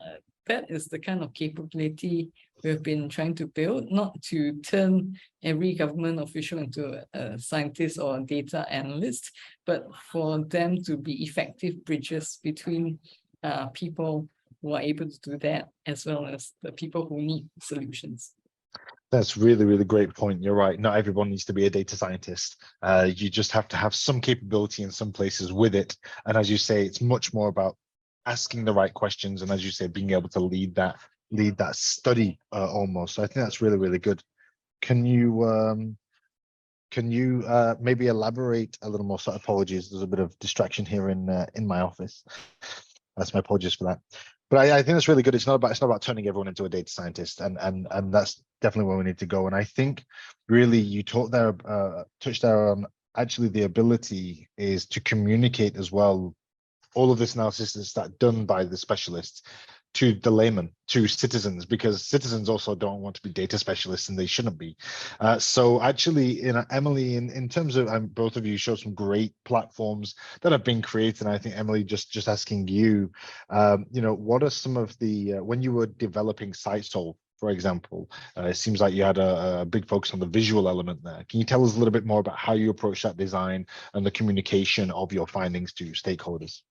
[SPEAKER 3] that is the kind of capability we've been trying to build, not to turn every government official into a scientist or a data analyst, but for them to be effective bridges between people who are able to do that, as well as the people who need solutions.
[SPEAKER 1] That's really, really great point. You're right. Not everyone needs to be a data scientist. You just have to have some capability in some places with it. And as you say, it's much more about asking the right questions. And as you say, being able to lead that study almost. So I think that's really, really good. Can you maybe elaborate a little more? So apologies, there's a bit of distraction here in my office. That's my apologies for that. But I think that's really good. It's not about turning everyone into a data scientist, and that's definitely where we need to go. And I think really you touched there on actually the ability is to communicate as well. All of this analysis is done by the specialists to the layman, to citizens, because citizens also don't want to be data specialists, and they shouldn't be. So actually, Emily, in terms of both of you showed some great platforms that have been created. And I think, Emily, just asking you, what are some of the when you were developing SiteSolve, for example, it seems like you had a big focus on the visual element there. Can you tell us a little bit more about how you approach that design and the communication of your findings to stakeholders?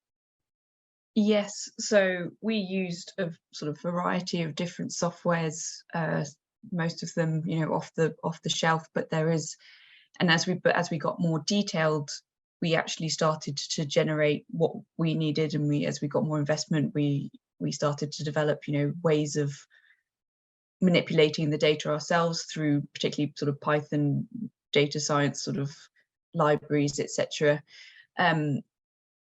[SPEAKER 2] Yes, so we used a sort of variety of different softwares, most of them, off the shelf, but there is And as we got more detailed, we actually started to generate what we needed, and as we got more investment, we started to develop, you know, ways of manipulating the data ourselves through particularly sort of Python data science sort of libraries, etc.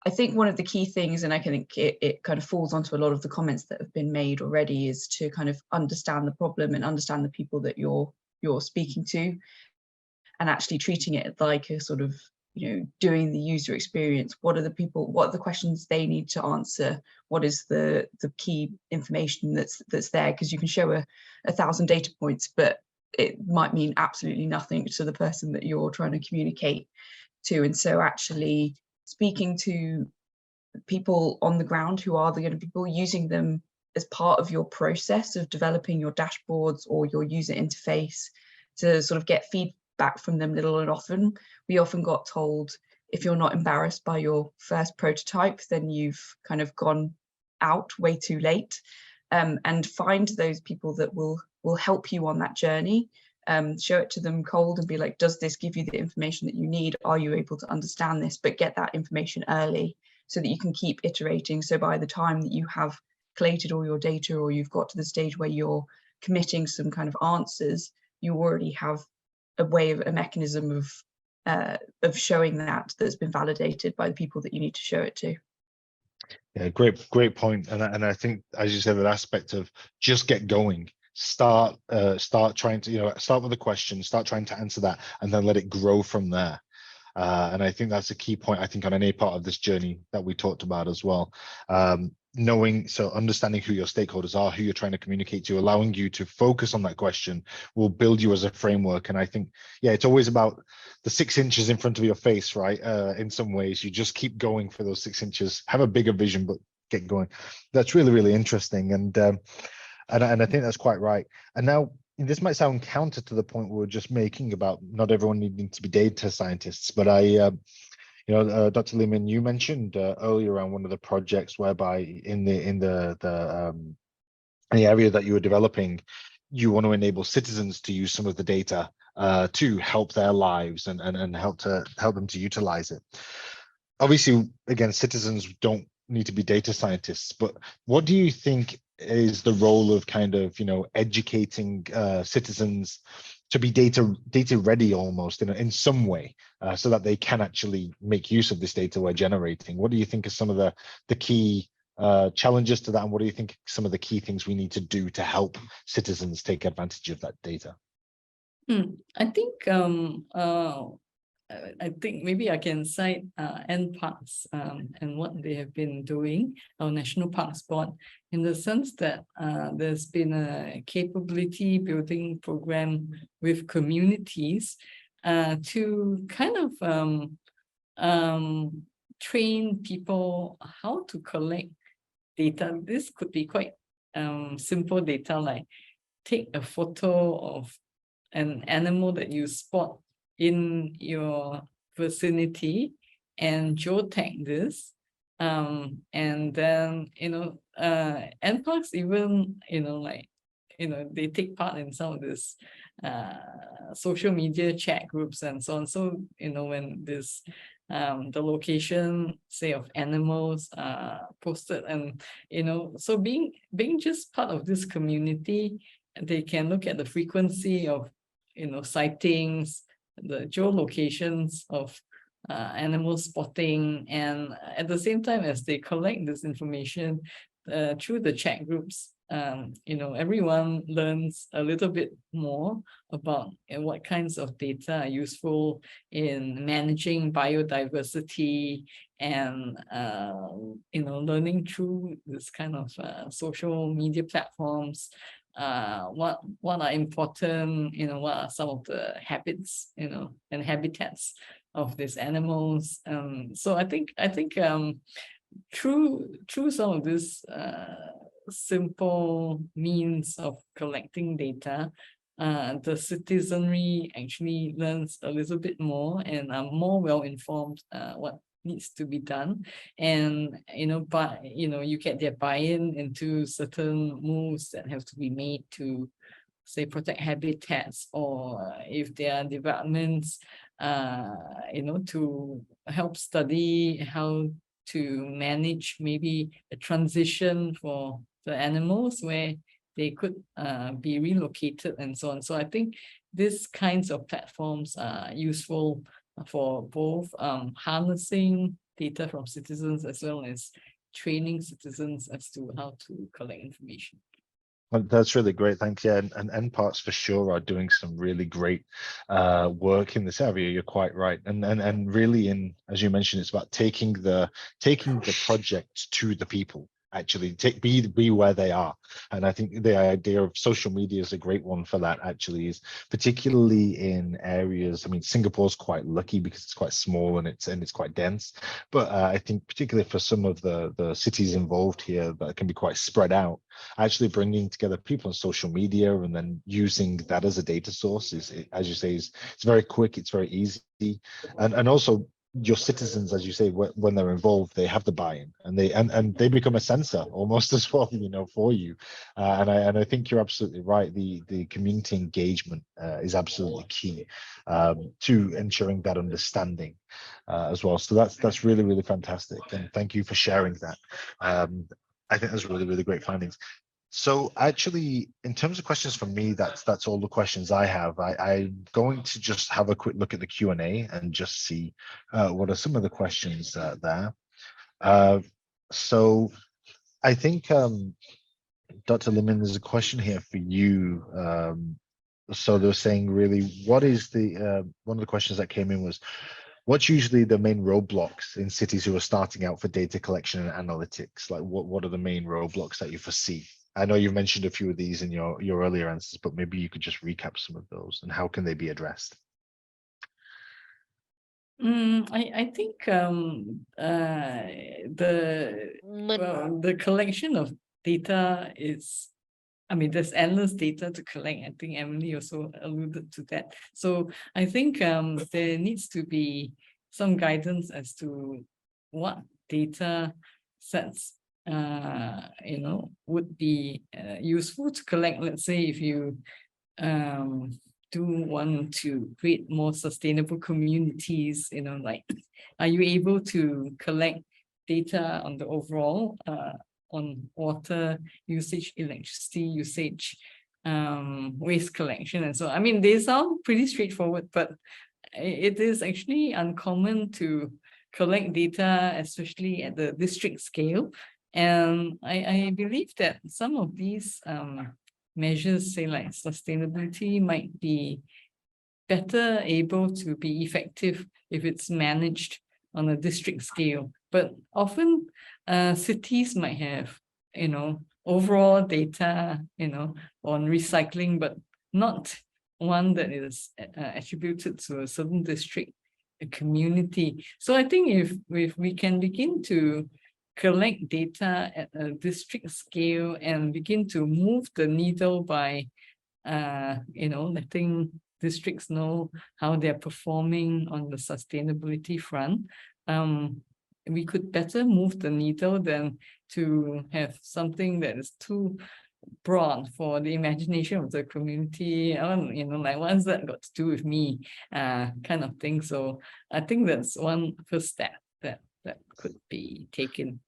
[SPEAKER 2] I think one of the key things, and I think it kind of falls onto a lot of the comments that have been made already, is to kind of understand the problem and understand the people that you're speaking to, and actually treating it like a sort of, you know, doing the user experience. What are the questions they need to answer? What is the key information that's there? Because you can show 1,000 data points, but it might mean absolutely nothing to the person that you're trying to communicate to. And so actually speaking to people on the ground who are the people, using them as part of your process of developing your dashboards or your user interface, to sort of get feedback from them little and often. We often got told, if you're not embarrassed by your first prototype, then you've kind of gone out way too late. And find those people that will help you on that journey. Show it to them cold and be like, does this give you the information that you need? Are you able to understand this? But get that information early so that you can keep iterating. So by the time that you have collated all your data, or you've got to the stage where you're committing some kind of answers, you already have a mechanism of showing that's been validated by the people that you need to show it to.
[SPEAKER 1] Yeah, great point. And I think, as you said, that aspect of just get going. Start trying to, start with a question, start trying to answer that, and then let it grow from there. And I think that's a key point, I think, on any part of this journey that we talked about as well. Understanding who your stakeholders are, who you're trying to communicate to, allowing you to focus on that question will build you as a framework. And I think, yeah, it's always about the 6 inches in front of your face, right? In some ways, you just keep going for those 6 inches, have a bigger vision, but get going. That's really, really interesting. And I think that's quite right. And now, this might sound counter to the point we were just making about not everyone needing to be data scientists, but Dr. Lehman, you mentioned earlier on one of the projects whereby in the area that you were developing, you want to enable citizens to use some of the data to help their lives and help them to utilize it. Obviously, again, citizens don't need to be data scientists, but what do you think is the role of kind of, educating citizens to be data ready almost in some way, so that they can actually make use of this data we're generating? What do you think are some of the key challenges to that, and what do you think some of the key things we need to do to help citizens take advantage of that data?
[SPEAKER 3] I think maybe I can cite NParks and what they have been doing, our National Parks Board, in the sense that there's been a capability building program with communities to kind of train people how to collect data. This could be quite simple data, like take a photo of an animal that you spot in your vicinity and geotag this, and then NParks even they take part in some of this social media chat groups and so on. So when this the location, say, of animals posted, and so being just part of this community, they can look at the frequency of sightings, the geolocations of animal spotting, and at the same time as they collect this information through the chat groups, everyone learns a little bit more about what kinds of data are useful in managing biodiversity, and learning through this kind of social media platforms. What are important, what are some of the habits, and habitats of these animals. So I think through some of this simple means of collecting data, the citizenry actually learns a little bit more and are more well informed what needs to be done, and you get their buy-in into certain moves that have to be made to, say, protect habitats, or if there are developments to help study how to manage maybe a transition for the animals where they could be relocated and so on. So I think these kinds of platforms are useful for both harnessing data from citizens as well as training citizens as to how to collect information.
[SPEAKER 1] Well, that's really great, thanks. Yeah, and NParts for sure are doing some really great work in this area. You're quite right, and really, as you mentioned, it's about taking the project to the people. Actually, be where they are, and I think the idea of social media is a great one for that. Actually, is particularly in areas. I mean, Singapore's quite lucky because it's quite small and it's quite dense. But I think particularly for some of the cities involved here that can be quite spread out, actually bringing together people on social media and then using that as a data source is, as you say, it's very quick, it's very easy, and also your citizens, as you say, when they're involved, they have the buy-in, and they become a sensor almost as well, for you. And I think you're absolutely right. The community engagement is absolutely key to ensuring that understanding as well. So that's really, really fantastic, and thank you for sharing that. I think that's really, really great findings. So actually, in terms of questions from me, that's all the questions I have. I'm going to just have a quick look at the Q&A and just see what are some of the questions there. So I think, Dr. Limon, there's a question here for you. So they're saying, really, what is the one of the questions that came in was, what's usually the main roadblocks in cities who are starting out for data collection and analytics? Like, what are the main roadblocks that you foresee? I know you've mentioned a few of these in your earlier answers, but maybe you could just recap some of those, and how can they be addressed?
[SPEAKER 3] I think the collection of data is, I mean, there's endless data to collect. I think Emily also alluded to that. So I think there needs to be some guidance as to what data sets would be useful to collect. Let's say if you do want to create more sustainable communities, like, are you able to collect data on the overall on water usage, electricity usage, waste collection, and so on? I mean, they sound pretty straightforward, but it is actually uncommon to collect data, especially at the district scale. And I believe that some of these measures, say like sustainability, might be better able to be effective if it's managed on a district scale. But often cities might have, overall data, on recycling, but not one that is attributed to a certain district, a community. So I think if we can begin to collect data at a district scale and begin to move the needle by, letting districts know how they're performing on the sustainability front, we could better move the needle than to have something that is too broad for the imagination of the community. Like, what's that got to do with me, kind of thing. So I think that's one first step that could be taken.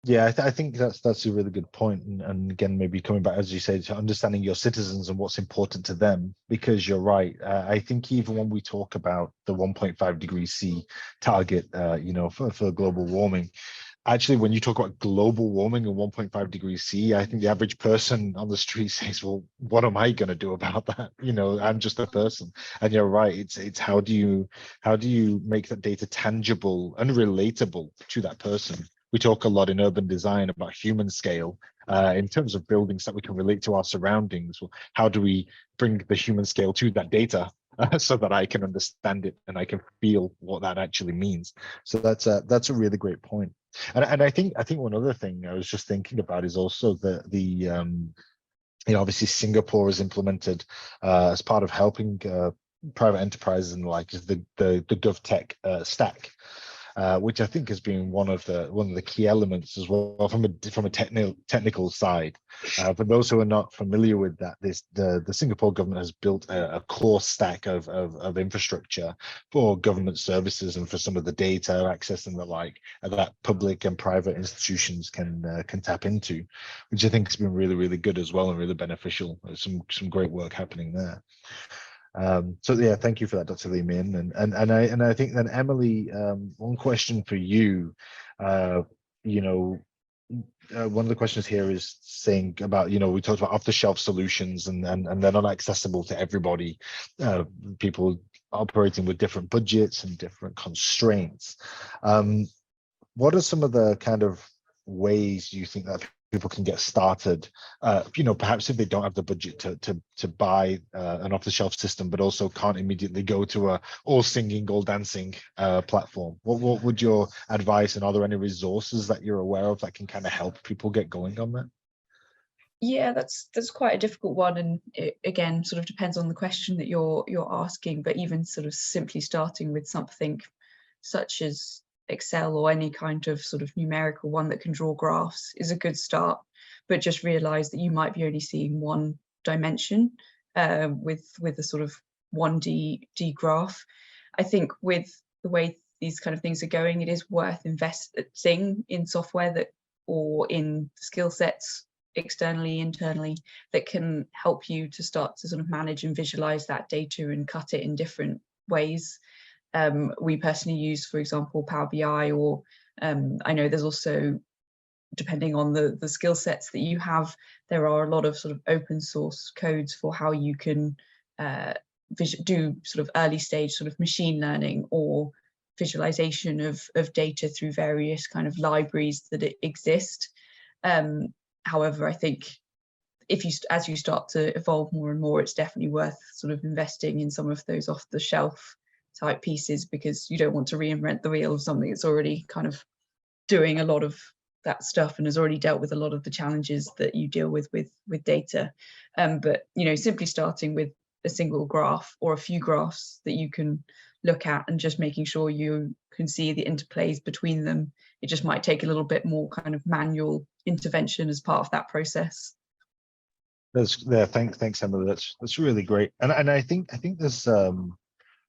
[SPEAKER 1] Yeah, I think that's a really good point. And again, maybe coming back, as you say, to understanding your citizens and what's important to them, because you're right. I think even when we talk about the 1.5 degrees C target, for global warming, actually, when you talk about global warming and 1.5 degrees C, I think the average person on the street says, well, what am I going to do about that? I'm just a person. And you're right. It's how do you make that data tangible and relatable to that person? We talk a lot in urban design about human scale in terms of buildings that we can relate to our surroundings. Well, how do we bring the human scale to that data so that I can understand it and I can feel what that actually means? So that's a really great point. And I think one other thing I was just thinking about is also the obviously Singapore has implemented as part of helping private enterprises and the like, is the GovTech stack. which I think has been one of the key elements as well from a technical side. For those who are not familiar with that, the Singapore government has built a core stack of infrastructure for government services and for some of the data access and the like that public and private institutions can tap into, which I think has been really, really good as well and really beneficial. There's some great work happening there. So yeah, thank you for that, Dr. Lee Min. And I think then Emily, one question for you. One of the questions here is saying about, we talked about off-the-shelf solutions and they're not accessible to everybody. People operating with different budgets and different constraints. What are some of the kind of ways you think that people can get started, perhaps if they don't have the budget to buy an off-the-shelf system, but also can't immediately go to a all singing, all dancing platform? What would your advice, and are there any resources that you're aware of that can kind of help people get going on that?
[SPEAKER 2] Yeah, that's quite a difficult one, and it again sort of depends on the question that you're asking. But even sort of simply starting with something such as Excel or any kind of sort of numerical one that can draw graphs is a good start, but just realize that you might be only seeing one dimension with a sort of 1D graph. I think with the way these kind of things are going, it is worth investing in software that or in skill sets externally, internally, that can help you to start to sort of manage and visualize that data and cut it in different ways. We personally use, for example, Power BI, or I know there's also, depending on the skill sets that you have, there are a lot of sort of open source codes for how you can do sort of early stage sort of machine learning or visualization of data through various kind of libraries that exist. However, I think as you start to evolve more and more, it's definitely worth sort of investing in some of those off the shelf type pieces, because you don't want to reinvent the wheel of something that's already kind of doing a lot of that stuff and has already dealt with a lot of the challenges that you deal with data. But simply starting with a single graph or a few graphs that you can look at and just making sure you can see the interplays between them, it just might take a little bit more kind of manual intervention as part of that process.
[SPEAKER 1] Thanks, Emily. That's really great. And I think there's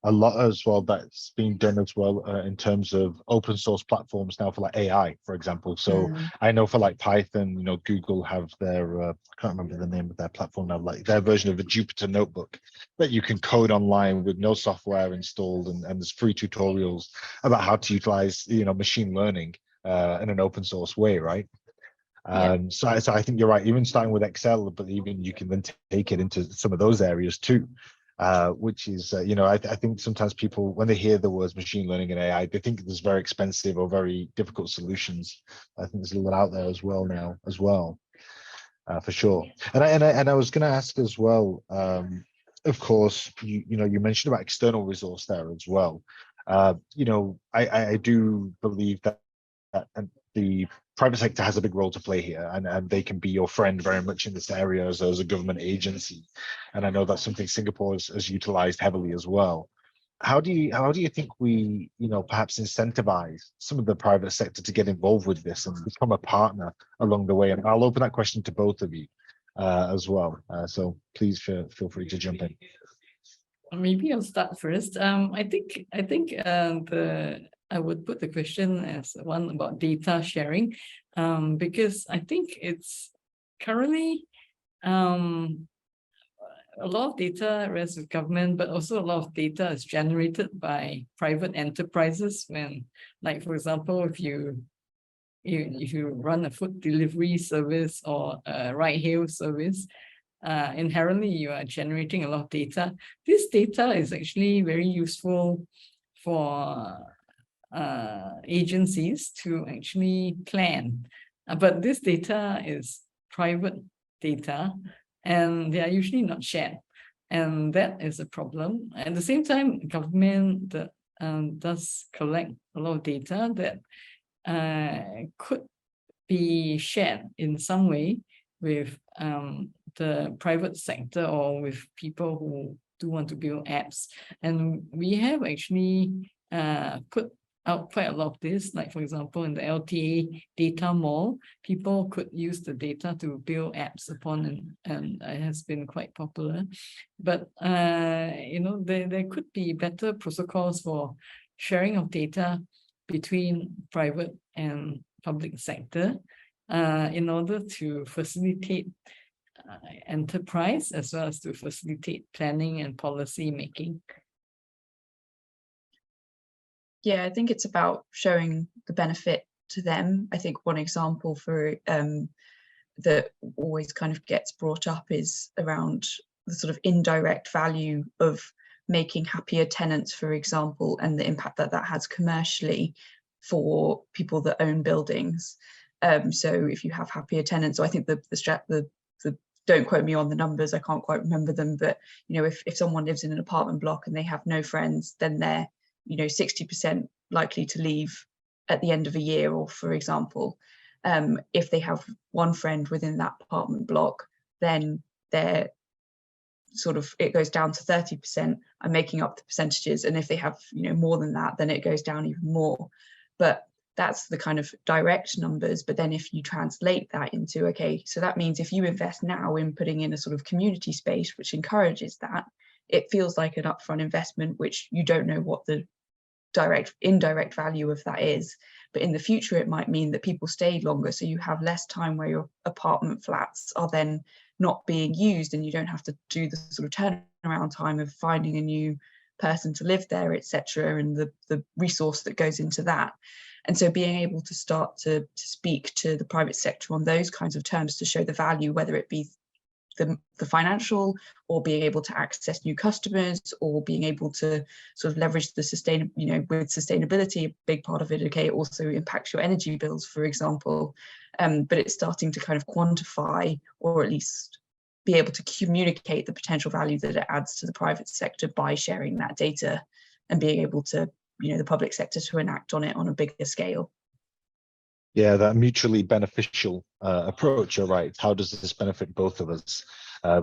[SPEAKER 1] a lot as well that's being done as well in terms of open source platforms now for like AI, for example. So I know for like Python, Google have their I can't remember the name of their platform now, like their version of a Jupyter notebook that you can code online with no software installed, and there's free tutorials about how to utilize machine learning in an open source way, right? So I think you're right, even starting with Excel, but even you can then take it into some of those areas too. Which is, I think sometimes people, when they hear the words machine learning and AI, they think there's very expensive or very difficult solutions. I think there's a lot out there as well now, for sure. And I was going to ask as well. Of course, you mentioned about external resource there as well. I do believe that the private sector has a big role to play here, and they can be your friend very much in this area as a government agency. And I know that's something Singapore has utilized heavily as well. How do you think we, perhaps incentivize some of the private sector to get involved with this and become a partner along the way? And I'll open that question to both of you as well. So please feel free to jump in.
[SPEAKER 3] Maybe I'll start first. I think I would put the question as one about data sharing, because I think it's currently a lot of data rests with government, but also a lot of data is generated by private enterprises. When, like, for example, if you run a food delivery service or a ride-hail service, inherently you are generating a lot of data. This data is actually very useful for agencies to actually plan, but this data is private data and they are usually not shared, and that is a problem. At the same time, government does collect a lot of data that could be shared in some way with the private sector or with people who do want to build apps. And we have actually put out quite a lot of this, like for example, in the LTA data mall, people could use the data to build apps upon, and it has been quite popular. But you know, there could be better protocols for sharing of data between private and public sector in order to facilitate enterprise as well as to facilitate planning and policy making.
[SPEAKER 2] Yeah, I think it's about showing the benefit to them. I think one example for that always kind of gets brought up is around the sort of indirect value of making happier tenants, for example, and the impact that that has commercially for people that own buildings. So if you have happier tenants, so I think the don't quote me on the numbers, I can't quite remember them, but you know, if someone lives in an apartment block and they have no friends, then they're 60% likely to leave at the end of a year. Or for example, if they have one friend within that apartment block, then they're it goes down to 30%. I'm making up the percentages, and if they have more than that, then it goes down even more. But that's the kind of direct numbers. But then if you translate that into, okay, so that means if you invest now in putting in a sort of community space which encourages that, it feels like an upfront investment, which you don't know what the indirect value of that is. But in the future, it might mean that people stay longer, so you have less time where your apartment flats are then not being used, and you don't have to do the sort of turnaround time of finding a new person to live there, etc., and the resource that goes into that. And so being able to start to speak to the private sector on those kinds of terms to show the value, whether it be the financial, or being able to access new customers, or being able to sort of leverage the with sustainability, a big part of it, okay, it also impacts your energy bills, for example. But it's starting to kind of quantify, or at least be able to communicate the potential value that it adds to the private sector by sharing that data and being able to, the public sector to enact on it on a bigger scale.
[SPEAKER 1] Yeah, that mutually beneficial approach, you're right. How does this benefit both of us?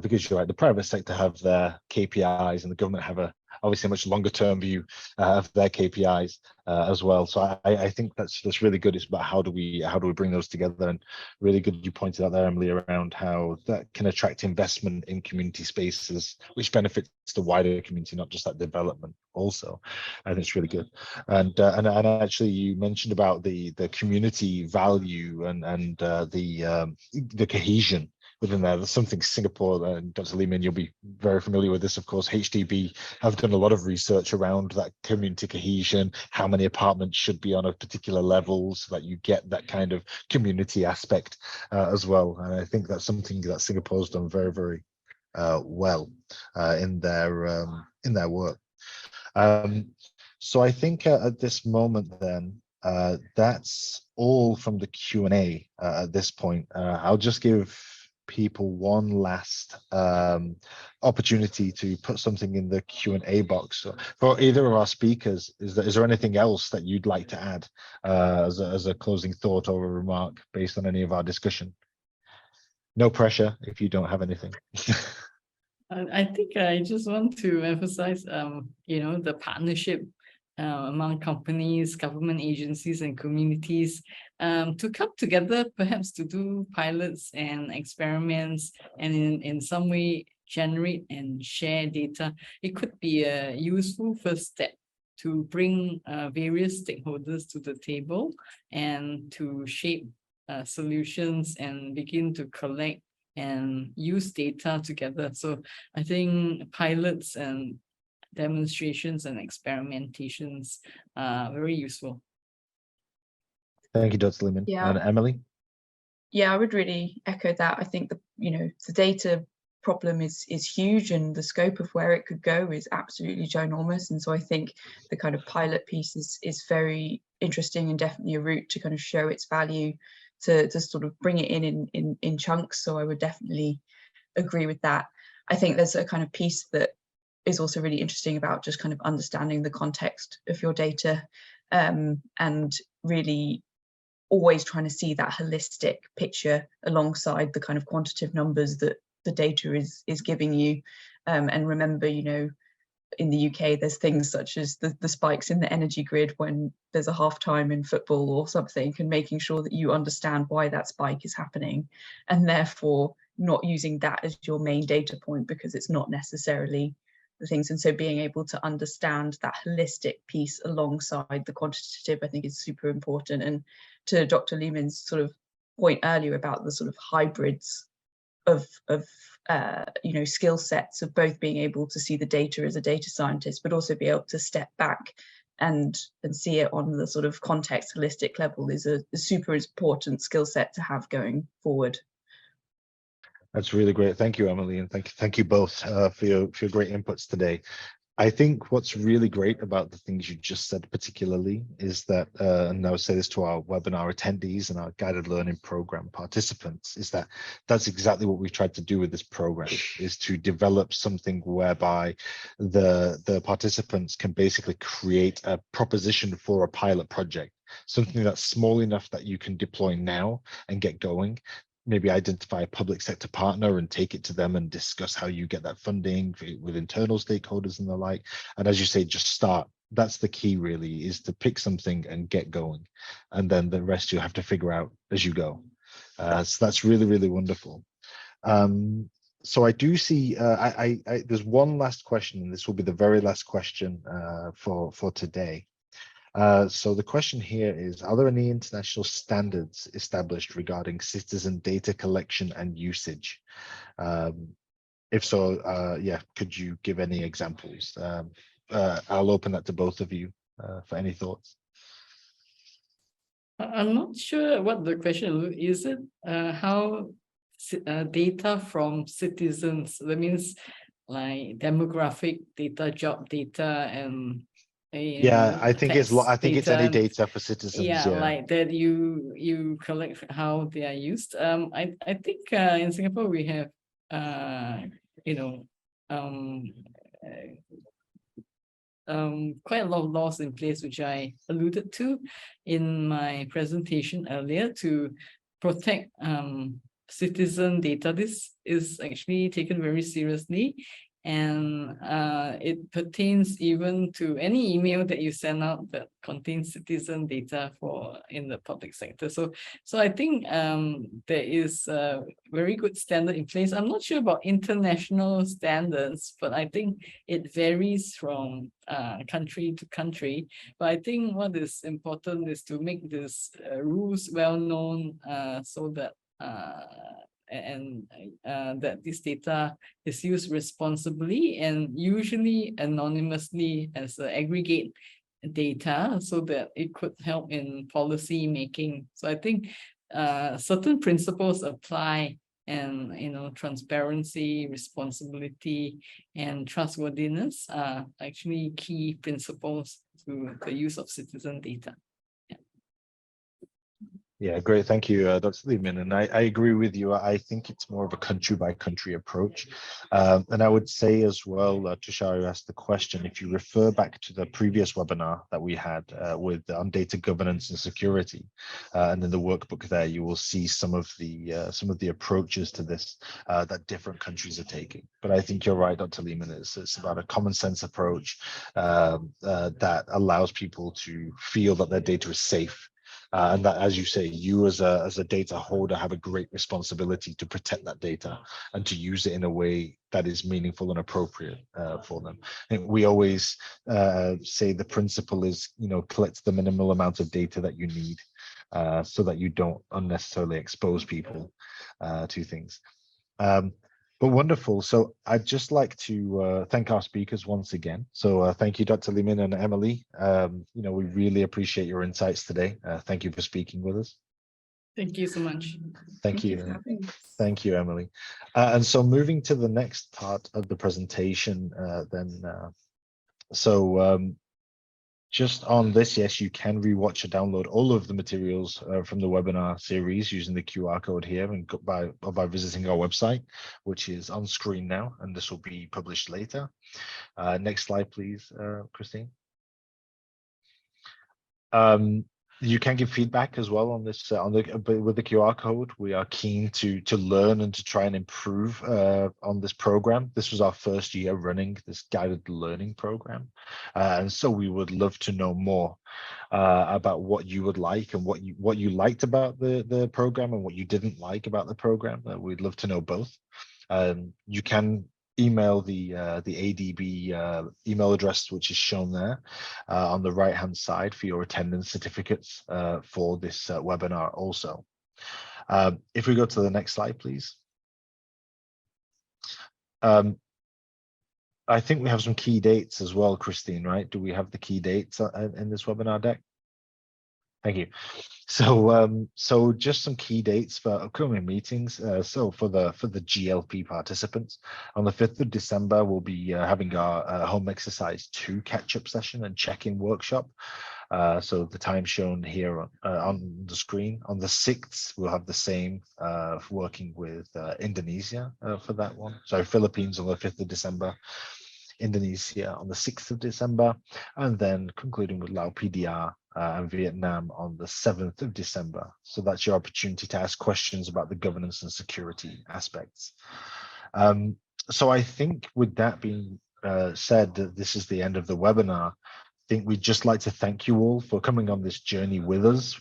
[SPEAKER 1] Because you're right, the private sector have their KPIs and the government have obviously a much longer term view of their KPIs as well. So I think that's really good. It's about how do we bring those together, and really good you pointed out there, Emily, around how that can attract investment in community spaces, which benefits the wider community, not just that development also. I think it's really good. And actually you mentioned about the community value and the cohesion within there. There's something Singapore, and Dr. Lehman, you'll be very familiar with this, of course. HDB have done a lot of research around that community cohesion, how many apartments should be on a particular level, so that you get that kind of community aspect as well. And I think that's something that Singapore's done very, very well in their work. So I think at this moment then, that's all from the Q&A at this point. I'll just give people one last opportunity to put something in the Q&A box. So for either of our speakers, is there anything else that you'd like to add as a closing thought or a remark based on any of our discussion? No pressure if you don't have anything.
[SPEAKER 3] I think I just want to emphasize, the partnership among companies, government agencies, and communities to come together, perhaps to do pilots and experiments, and in some way generate and share data. It could be a useful first step to bring various stakeholders to the table and to shape solutions and begin to collect and use data together. So I think pilots and demonstrations and experimentations are very useful.
[SPEAKER 1] Thank you, Dr. Lehman.
[SPEAKER 2] Yeah.
[SPEAKER 1] And Emily?
[SPEAKER 2] Yeah, I would really echo that. I think the data problem is huge, and the scope of where it could go is absolutely ginormous. And so I think the kind of pilot piece is very interesting, and definitely a route to kind of show its value, to sort of bring it in chunks. So I would definitely agree with that. I think there's a kind of piece that is also really interesting about just kind of understanding the context of your data, and really always trying to see that holistic picture alongside the kind of quantitative numbers that the data is giving you. And remember, in the UK, there's things such as the spikes in the energy grid when there's a halftime in football or something, and making sure that you understand why that spike is happening, and therefore not using that as your main data point because it's not necessarily the things. And so being able to understand that holistic piece alongside the quantitative, I think, is super important. And to Dr. Lehman's sort of point earlier about the sort of hybrids of skill sets of both being able to see the data as a data scientist, but also be able to step back and see it on the sort of context holistic level is a super important skill set to have going forward.
[SPEAKER 1] That's really great. Thank you, Emily, and thank you both for your great inputs today. I think what's really great about the things you just said particularly is that, and I would say this to our webinar attendees and our guided learning program participants, is that that's exactly what we've tried to do with this program, is to develop something whereby the participants can basically create a proposition for a pilot project, something that's small enough that you can deploy now and get going. Maybe identify a public sector partner and take it to them and discuss how you get that funding with internal stakeholders and the like. And as you say, just start. That's the key, really, is to pick something and get going. And then the rest you have to figure out as you go. So that's really, really wonderful. So I do see, there's one last question, and this will be the very last question for today. So the question here is, are there any international standards established regarding citizen data collection and usage? If so, yeah, could you give any examples? I'll open that to both of you for any thoughts.
[SPEAKER 3] I'm not sure what the question is. It how data from citizens, that means like demographic data, job data, and
[SPEAKER 1] yeah, I think it's any data for citizens.
[SPEAKER 3] Yeah, like that you collect how they are used. I think in Singapore we have quite a lot of laws in place, which I alluded to in my presentation earlier, to protect citizen data. This is actually taken very seriously, and it pertains even to any email that you send out that contains citizen data in the public sector. So I think there is a very good standard in place. I'm not sure about international standards, but I think it varies from country to country. But I think what is important is to make these rules well known, so that that this data is used responsibly and usually anonymously as aggregate data, so that it could help in policy making. So I think certain principles apply, and transparency, responsibility, and trustworthiness are actually key principles to the use of citizen data.
[SPEAKER 1] Yeah, great. Thank you, Dr. Lehman. And I agree with you. I think it's more of a country by country approach. And I would say as well, Tushar, who asked the question, if you refer back to the previous webinar that we had on data governance and security, and in the workbook there, you will see some of the approaches to this that different countries are taking. But I think you're right, Dr. Lehman. It's about a common sense approach that allows people to feel that their data is safe. And that, as you say, you as a data holder have a great responsibility to protect that data and to use it in a way that is meaningful and appropriate for them. And we always say the principle is, collect the minimal amount of data that you need so that you don't unnecessarily expose people to things. But wonderful. So I'd just like to thank our speakers once again. So thank you, Dr. Lehman and Emily. We really appreciate your insights today. Thank you for speaking with us. Thank you so much. Thank you. Thank you, Emily. And so moving to the next part of the presentation, just on this, yes, you can rewatch or download all of the materials from the webinar series using the QR code here and by visiting our website, which is on screen now, and this will be published later. Next slide, please, Christine. You can give feedback as well on this with the QR code. We are keen to learn and to try and improve on this program. This was our first year running this guided learning program, and so we would love to know more about what you would like and what you liked about the program and what you didn't like about the program. We'd love to know both. You can email the ADB email address, which is shown there on the right hand side for your attendance certificates for this webinar also. If we go to the next slide, please. I think we have some key dates as well, Christine, right? Do we have the key dates in this webinar deck? Thank you. So just some key dates for upcoming meetings. So for the GLP participants, on the 5th of December, we'll be having our home exercise 2 catch-up session and check-in workshop. So the time shown here on the screen. On the 6th, we'll have the same working with Indonesia for that one. So Philippines on the 5th of December, Indonesia on the 6th of December, and then concluding with Lao PDR and Vietnam on the 7th of December. So that's your opportunity to ask questions about the governance and security aspects. So I think with that being said, that this is the end of the webinar. I think we'd just like to thank you all for coming on this journey with us.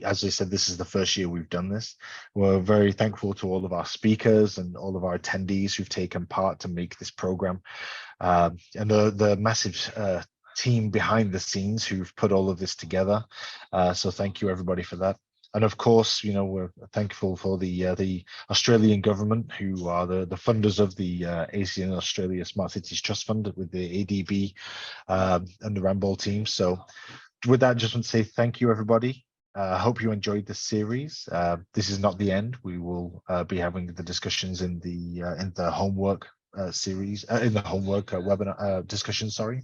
[SPEAKER 1] As I said, this is the first year we've done this. We're very thankful to all of our speakers and all of our attendees who've taken part to make this program, and the massive team behind the scenes who've put all of this together. So thank you everybody for that. And of course, you know, we're thankful for the Australian government, who are the funders of the ASEAN Australia Smart Cities Trust Fund with the ADB and the Ramboll team. So with that, just want to say thank you everybody. I hope you enjoyed this series. This is not the end. We will be having the discussions in the homework series, in the homework webinar discussion, sorry.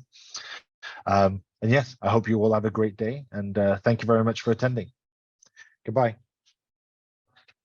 [SPEAKER 1] And yes, I hope you all have a great day, and thank you very much for attending. Goodbye.